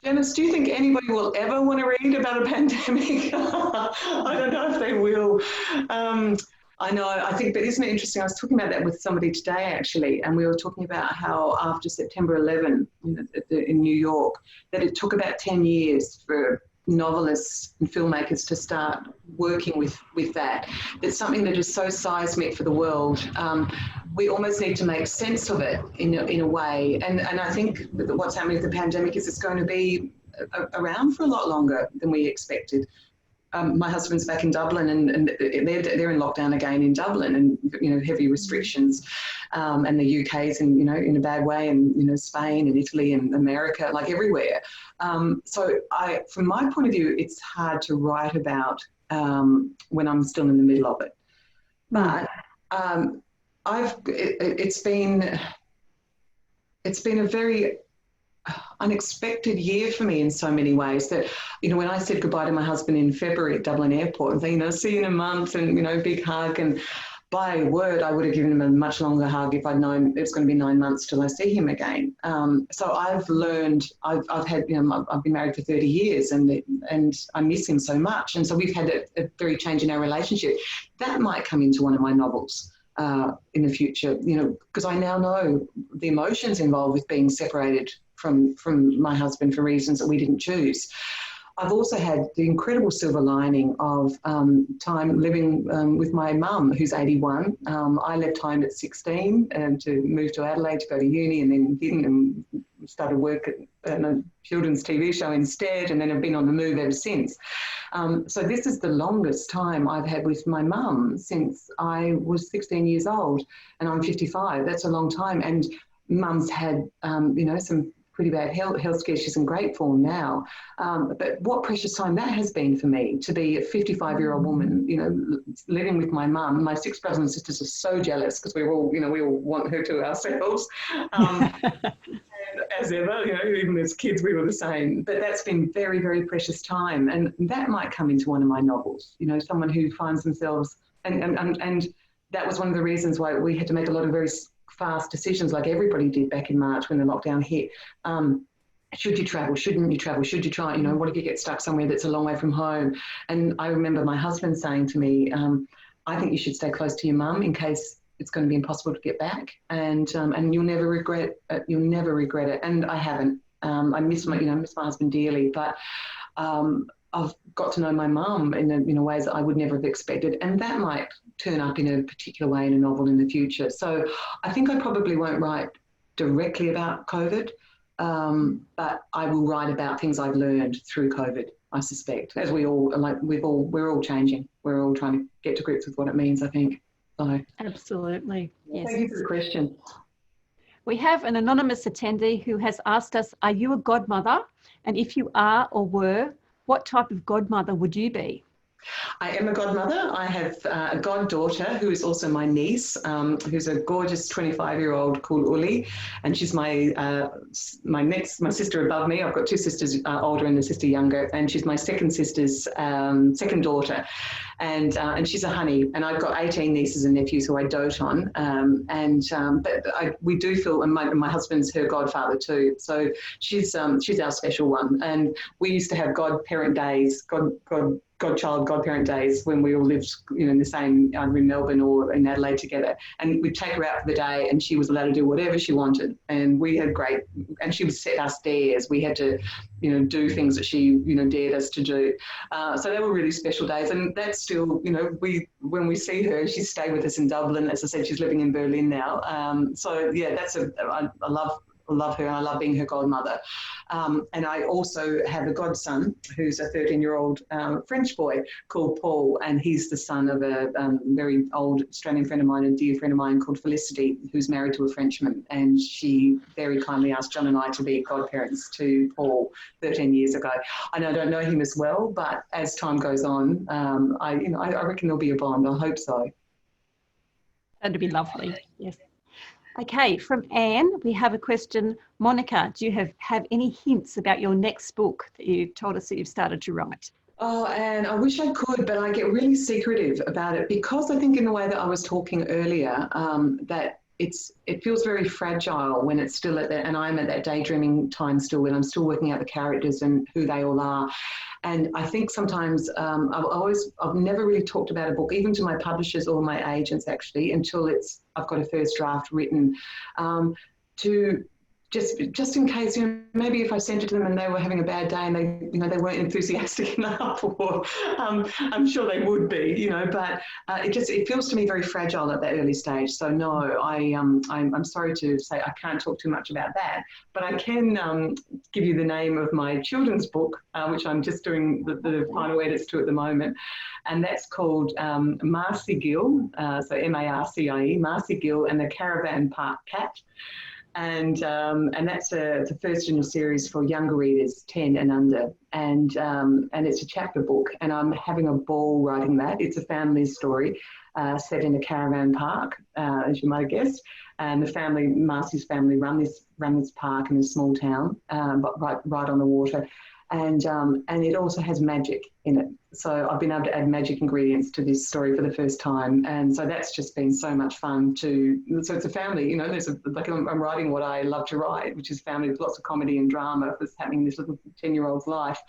Janice, do you think anybody will ever want to read about a pandemic? I don't know if they will. I know, I think, but isn't it interesting? I was talking about that with somebody today, actually, and we were talking about how after September 11 in New York, that it took about 10 years for novelists and filmmakers to start working with that. It's something that is so seismic for the world. We almost need to make sense of it in a way. And I think that what's happening with the pandemic is it's going to be around for a lot longer than we expected. My husband's back in Dublin, and they're in lockdown again in Dublin, and heavy restrictions, and the UK's in a bad way, and Spain and Italy and America, like everywhere. So from my point of view, it's hard to write about when I'm still in the middle of it. But it's been a very unexpected year for me in so many ways that, when I said goodbye to my husband in February at Dublin Airport and saying, see you in a month, and, big hug, and by word, I would have given him a much longer hug if I'd known it was going to be 9 months till I see him again. So I've learned, I've had, I've been married for 30 years and I miss him so much. And so we've had a very change in our relationship. That might come into one of my novels in the future, because I now know the emotions involved with being separated from my husband for reasons that we didn't choose. I've also had the incredible silver lining of time living with my mum, who's 81. I left home at 16 to move to Adelaide to go to uni, and then didn't, and started work at a children's TV show instead, and then I've been on the move ever since. So this is the longest time I've had with my mum since I was 16 years old, and I'm 55. That's a long time. And mum's had, some pretty bad health scare. She's in great form now. But what precious time that has been for me to be a 55-year-old woman, living with my mum. My 6 brothers and sisters are so jealous because we all want her to ourselves. And as ever, even as kids, we were the same. But that's been very, very precious time. And that might come into one of my novels, someone who finds themselves, and that was one of the reasons why we had to make a lot of very fast decisions, like everybody did back in March when the lockdown hit. Should you travel? Shouldn't you travel? Should you try? What if you get stuck somewhere that's a long way from home? And I remember my husband saying to me, I think you should stay close to your mum in case it's going to be impossible to get back, and you'll never regret it. You'll never regret it. And I haven't. I miss my husband dearly, but I've got to know my mum in ways that I would never have expected, and that might turn up in a particular way in a novel in the future. So I think I probably won't write directly about COVID, but I will write about things I've learned through COVID, I suspect, as we're all changing. We're all trying to get to grips with what it means, I think. So, absolutely. Yes. Thank you for the question. We have an anonymous attendee who has asked us, are you a godmother? And if you are or were, what type of godmother would you be? I am a godmother. I have a goddaughter who is also my niece, who's a gorgeous 25-year-old called Uli, and she's my sister above me. I've got 2 sisters older and a sister younger, and she's my second sister's second daughter, and she's a honey. And I've got 18 nieces and nephews who I dote on, we do feel, and my husband's her godfather too. So she's our special one, and we used to have godparent days, godchild, godparent days when we all lived, in the same, either in Melbourne or in Adelaide together. And we'd take her out for the day and she was allowed to do whatever she wanted. And we had and she would set us dares. We had to, do things that she, dared us to do. So they were really special days. And that's still, you know, when we see her, she's stayed with us in Dublin. As I said, she's living in Berlin now. So yeah, I love her, and I love being her godmother. And I also have a godson who's a 13-year-old French boy called Paul, and he's the son of a very old Australian friend of mine, a dear friend of mine called Felicity, who's married to a Frenchman, and she very kindly asked John and I to be godparents to Paul 13 years ago. I don't know him as well, but as time goes on, I reckon there'll be a bond. I hope so. That'd be lovely. Yes. Okay, from Anne, we have a question. Monica, do you have any hints about your next book that you told us that you've started to write? Oh, Anne, I wish I could, but I get really secretive about it because I think in the way that I was talking earlier, that it feels very fragile when it's still and I'm at that daydreaming time still, when I'm still working out the characters and who they all are. And I think sometimes I've never really talked about a book, even to my publishers or my agents actually, until I've got a first draft written, to just in case, you know, maybe if I sent it to them and they were having a bad day and they weren't enthusiastic enough, or I'm sure they would be, you know, but it feels to me very fragile at that early stage. So no, I'm sorry to say I can't talk too much about that, but I can give you the name of my children's book, which I'm just doing the final edits to at the moment, and that's called Marcie Gill, so M-A-R-C-I-E, Marcie Gill and the Caravan Park Cat. And that's the first in a series for younger readers, 10 and under. And it's a chapter book, and I'm having a ball writing that. It's a family story set in a caravan park, as you might have guessed. And Marcie's family run this park in a small town, but right on the water. And it also has magic in it. So I've been able to add magic ingredients to this story for the first time. And so that's just been so much fun so it's a family, you know, I'm writing what I love to write, which is family with lots of comedy and drama that's happening in this little 10-year-old's life.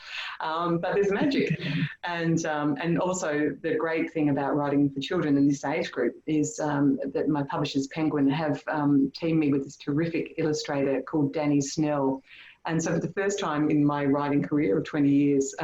But there's magic. And also the great thing about writing for children in this age group is that my publishers, Penguin, have teamed me with this terrific illustrator called Danny Snell. And so for the first time in my writing career of 20 years,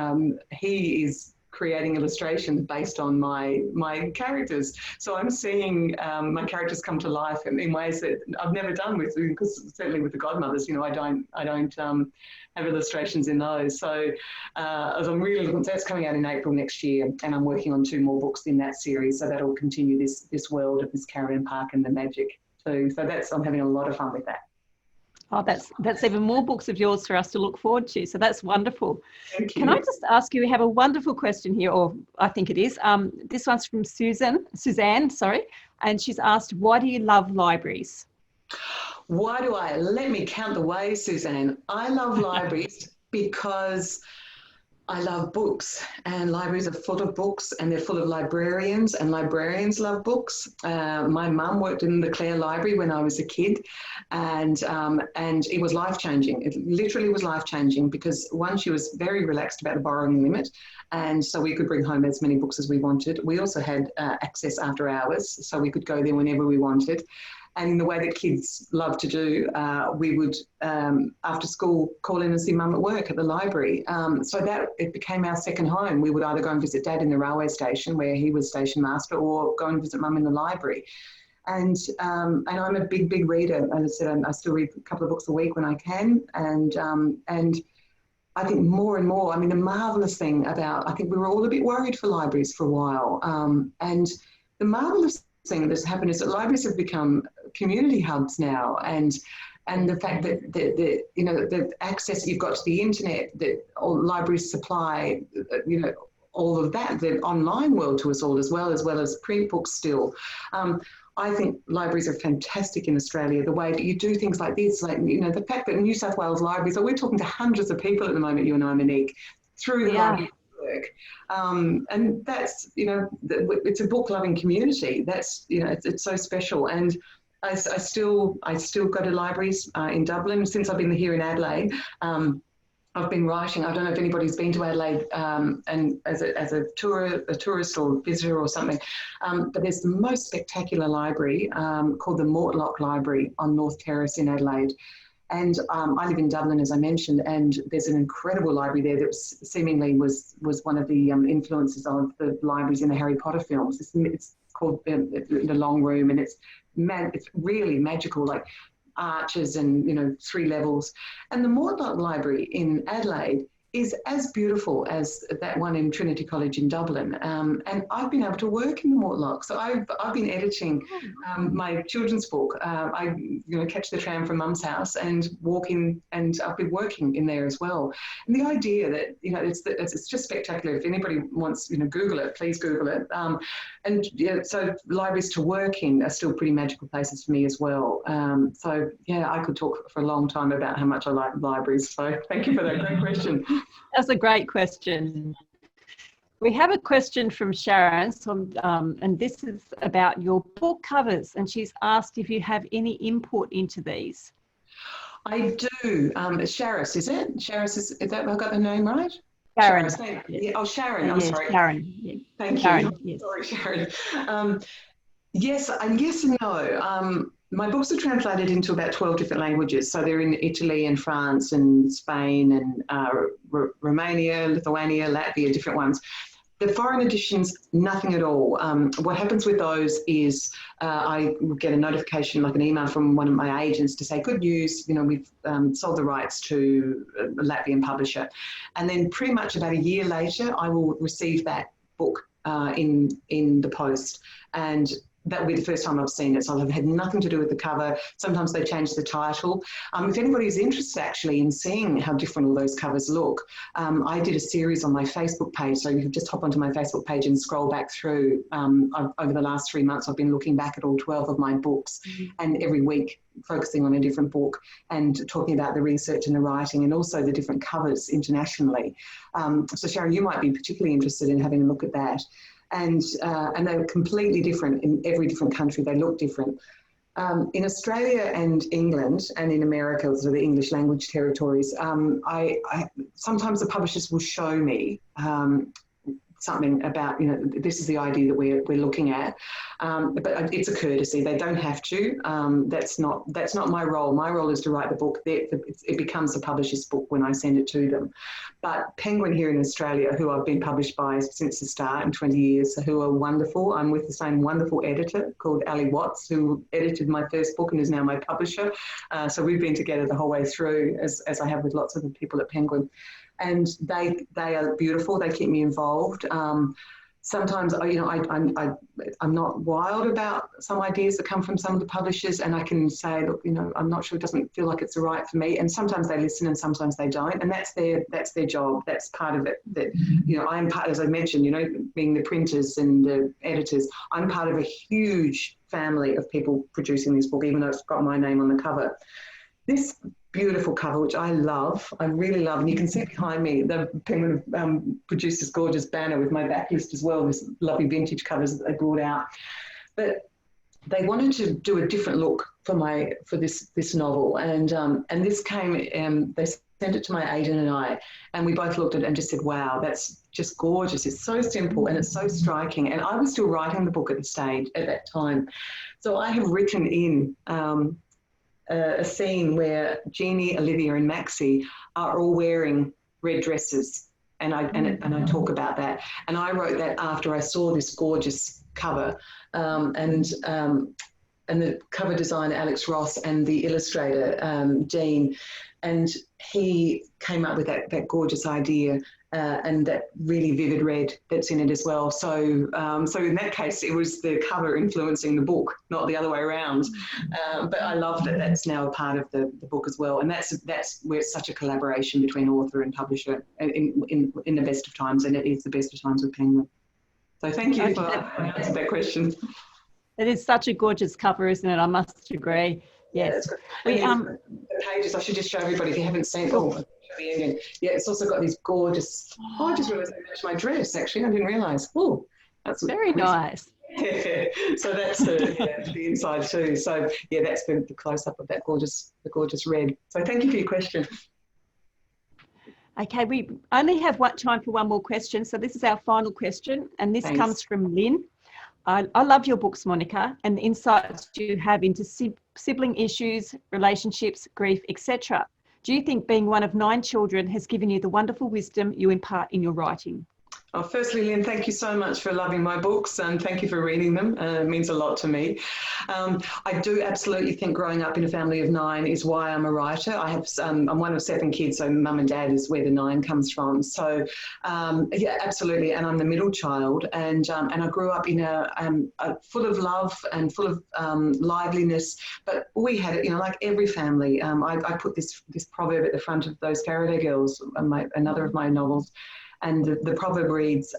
he is creating illustrations based on my characters. So I'm seeing my characters come to life in ways that I've never done because certainly with the Godmothers, you know, I don't have illustrations in those. So as I'm really looking, that's coming out in April next year, and I'm working on 2 more books in that series. So that'll continue this world of this caravan park and the magic too. So I'm having a lot of fun with that. Oh, that's even more books of yours for us to look forward to. So that's wonderful. Thank you. Can I just ask you, we have a wonderful question here, or I think it is. This one's from Suzanne, sorry. And she's asked, why do you love libraries? Let me count the ways, Suzanne. I love libraries because I love books, and libraries are full of books, and they're full of librarians, and librarians love books. My mum worked in the Clare Library when I was a kid, and it was life-changing. It literally was life-changing because, one, she was very relaxed about the borrowing limit, and so we could bring home as many books as we wanted. We also had access after hours, so we could go there whenever we wanted. And in the way that kids love to do, we would, after school, call in and see mum at work at the library. So that it became our second home. We would either go and visit dad in the railway station where he was station master, or go and visit mum in the library. And I'm a big reader. As I said, I still read a couple of books a week when I can. And I think more and more, I mean, the marvellous thing about, I think we were all a bit worried for libraries for a while. And the marvellous thing that's happened is that libraries have become community hubs now, and the fact that the access you've got to the internet that all libraries supply, you know, all of that, the online world to us all, as well as print books still. I think libraries are fantastic in Australia, the way that you do things like this, like, you know, the fact that New South Wales libraries, we're talking to hundreds of people at the moment, you and I, Monique, through the library work. And that's, you know, it's a book-loving community. That's, you know, it's so special. And I still go to libraries in Dublin. Since I've been here in Adelaide, I've been writing. I don't know if anybody's been to Adelaide and as a tourist or visitor or something, but there's the most spectacular library called the Mortlock Library on North Terrace in Adelaide. And I live in Dublin, as I mentioned, and there's an incredible library there that seemingly was one of the influences of the libraries in the Harry Potter films. It's called the Long Room, and it's really magical, like arches and 3 levels. And the Mortlock Library in Adelaide is as beautiful as that one in Trinity College in Dublin. And I've been able to work in the Mortlock. So I've been editing my children's book. I catch the tram from Mum's house and walk in, and I've been working in there as well. And the idea that, it's just spectacular. If anybody wants, Google it, please Google it. So libraries to work in are still pretty magical places for me as well. I could talk for a long time about how much I like libraries. So thank you for that great question. That's a great question. We have a question from Sharon, and this is about your book covers, and she's asked if you have any input into these. I do. Sharis, is it? Sharis, is that, have I got the name right? Sharon. Sharis, yeah. Oh, Sharon, I'm sorry. Sharon. Yeah. Thank Sharon, you. yes. Sorry, Sharon. Yes and no. My books are translated into about 12 different languages. So they're in Italy and France and Spain and Romania, Lithuania, Latvia, different ones. The foreign editions, nothing at all. What happens with those is I get a notification, like an email from one of my agents to say, good news, we've sold the rights to a Latvian publisher. And then pretty much about a year later, I will receive that book in the post. And that will be the first time I've seen it. So I've had nothing to do with the cover. Sometimes they change the title. If anybody is interested actually in seeing how different all those covers look, I did a series on my Facebook page. So you can just hop onto my Facebook page and scroll back through. Over the last 3 months, I've been looking back at all 12 of my books, and every week focusing on a different book and talking about the research and the writing and also the different covers internationally. So Sharon, you might be particularly interested in having a look at that. And they're completely different in every different country. They look different. In Australia and England and in America, so the English language territories, sometimes the publishers will show me something about, this is the idea that we're looking at. But it's a courtesy. They don't have to. That's not my role. My role is to write the book. It becomes the publisher's book when I send it to them. But Penguin here in Australia, who I've been published by since the start in 20 years, who are wonderful. I'm with the same wonderful editor called Ali Watts, who edited my first book and is now my publisher. So we've been together the whole way through, as I have with lots of the people at Penguin. And they are beautiful. They keep me involved. Sometimes, I'm not wild about some ideas that come from some of the publishers, and I can say, look, I'm not sure, it doesn't feel like it's right for me. And sometimes they listen and sometimes they don't, and that's their job. That's part of it. That I'm part, as I mentioned, being the printers and the editors, I'm part of a huge family of people producing this book, even though it's got my name on the cover. This beautiful cover, which I really love, and you can see behind me, the Penguin produced this gorgeous banner with my backlist as well, this lovely vintage covers that they brought out. But they wanted to do a different look for this novel, and this came, they sent it to my agent and we both looked at it and just said, wow, that's just gorgeous. It's so simple and it's so striking. And I was still writing the book at that time. So I have written in a scene where Jeannie, Olivia and Maxie are all wearing red dresses, and I talk about that. And I wrote that after I saw this gorgeous cover, and the cover designer Alex Ross and the illustrator Dean, and he came up with that gorgeous idea. And that really vivid red that's in it as well. So in that case, it was the cover influencing the book, not the other way around. But I love that that's now a part of the book as well. And that's where it's such a collaboration between author and publisher in the best of times, and it is the best of times with Penguin. So thank you for answering that question. It is such a gorgeous cover, isn't it? I must agree. Yes. The pages, I should just show everybody if you haven't seen it. Yeah, it's also got these gorgeous. I just realised they matched my dress. Actually, I didn't realise. Oh, that's very nice. Yeah. So that's the inside too. So yeah, that's the close up of the gorgeous red. So thank you for your question. Okay, we only have time for one more question. So this is our final question, and this comes from Lynn. I love your books, Monica, and the insights you have into sibling issues, relationships, grief, etc. Do you think being one of 9 children has given you the wonderful wisdom you impart in your writing? Oh, firstly, Lynn, thank you so much for loving my books and thank you for reading them. It means a lot to me. I do absolutely think growing up in a family of 9 is why I'm a writer. I'm one of 7 kids, so mum and dad is where the 9 comes from. So, yeah, absolutely. And I'm the middle child, and I grew up in a full of love and full of liveliness. But we had it, like every family. I put this proverb at the front of those Faraday Girls, another of my novels. And the proverb reads,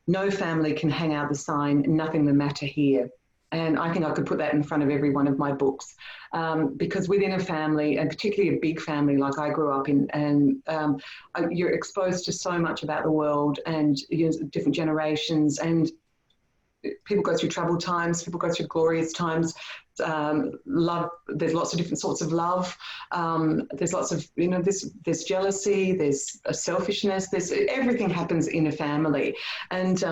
no family can hang out the sign, nothing the matter here. And I think I could put that in front of every one of my books, because within a family, and particularly a big family like I grew up in, and you're exposed to so much about the world and different generations, and people go through troubled times, people go through glorious times. Love, there's lots of different sorts of love. There's lots of, there's jealousy, there's selfishness, everything happens in a family. And,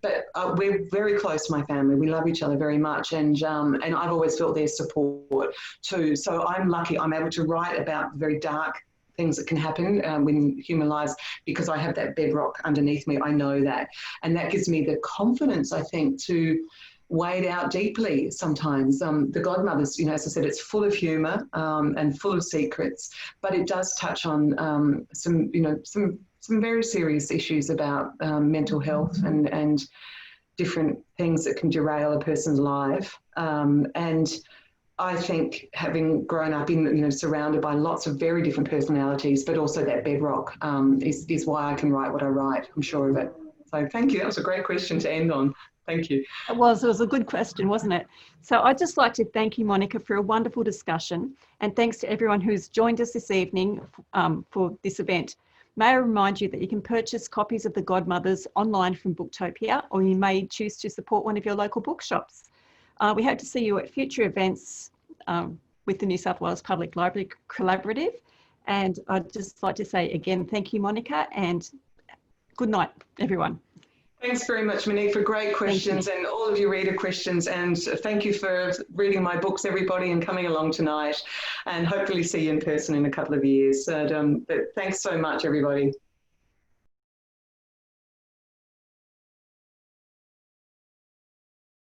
but we're very close, my family. We love each other very much. And I've always felt their support too. So I'm lucky I'm able to write about very dark things that can happen in human lives because I have that bedrock underneath me. I know that. And that gives me the confidence, I think, to wade out deeply sometimes. The Godmothers, as I said, it's full of humour and full of secrets, but it does touch on some very serious issues about mental health and different things that can derail a person's life. And I think having grown up in, surrounded by lots of very different personalities, but also that bedrock is why I can write what I write. I'm sure of it. So thank you. That was a great question to end on. Thank you. It was a good question, wasn't it? So I'd just like to thank you, Monica, for a wonderful discussion. And thanks to everyone who's joined us this evening for this event. May I remind you that you can purchase copies of The Godmothers online from Booktopia, or you may choose to support one of your local bookshops. We hope to see you at future events with the New South Wales Public Library Collaborative. And I'd just like to say again, thank you, Monica, and good night, everyone. Thanks very much, Monique, for great questions and all of your reader questions. And thank you for reading my books, everybody, and coming along tonight. And hopefully see you in person in a couple of years. But thanks so much, everybody.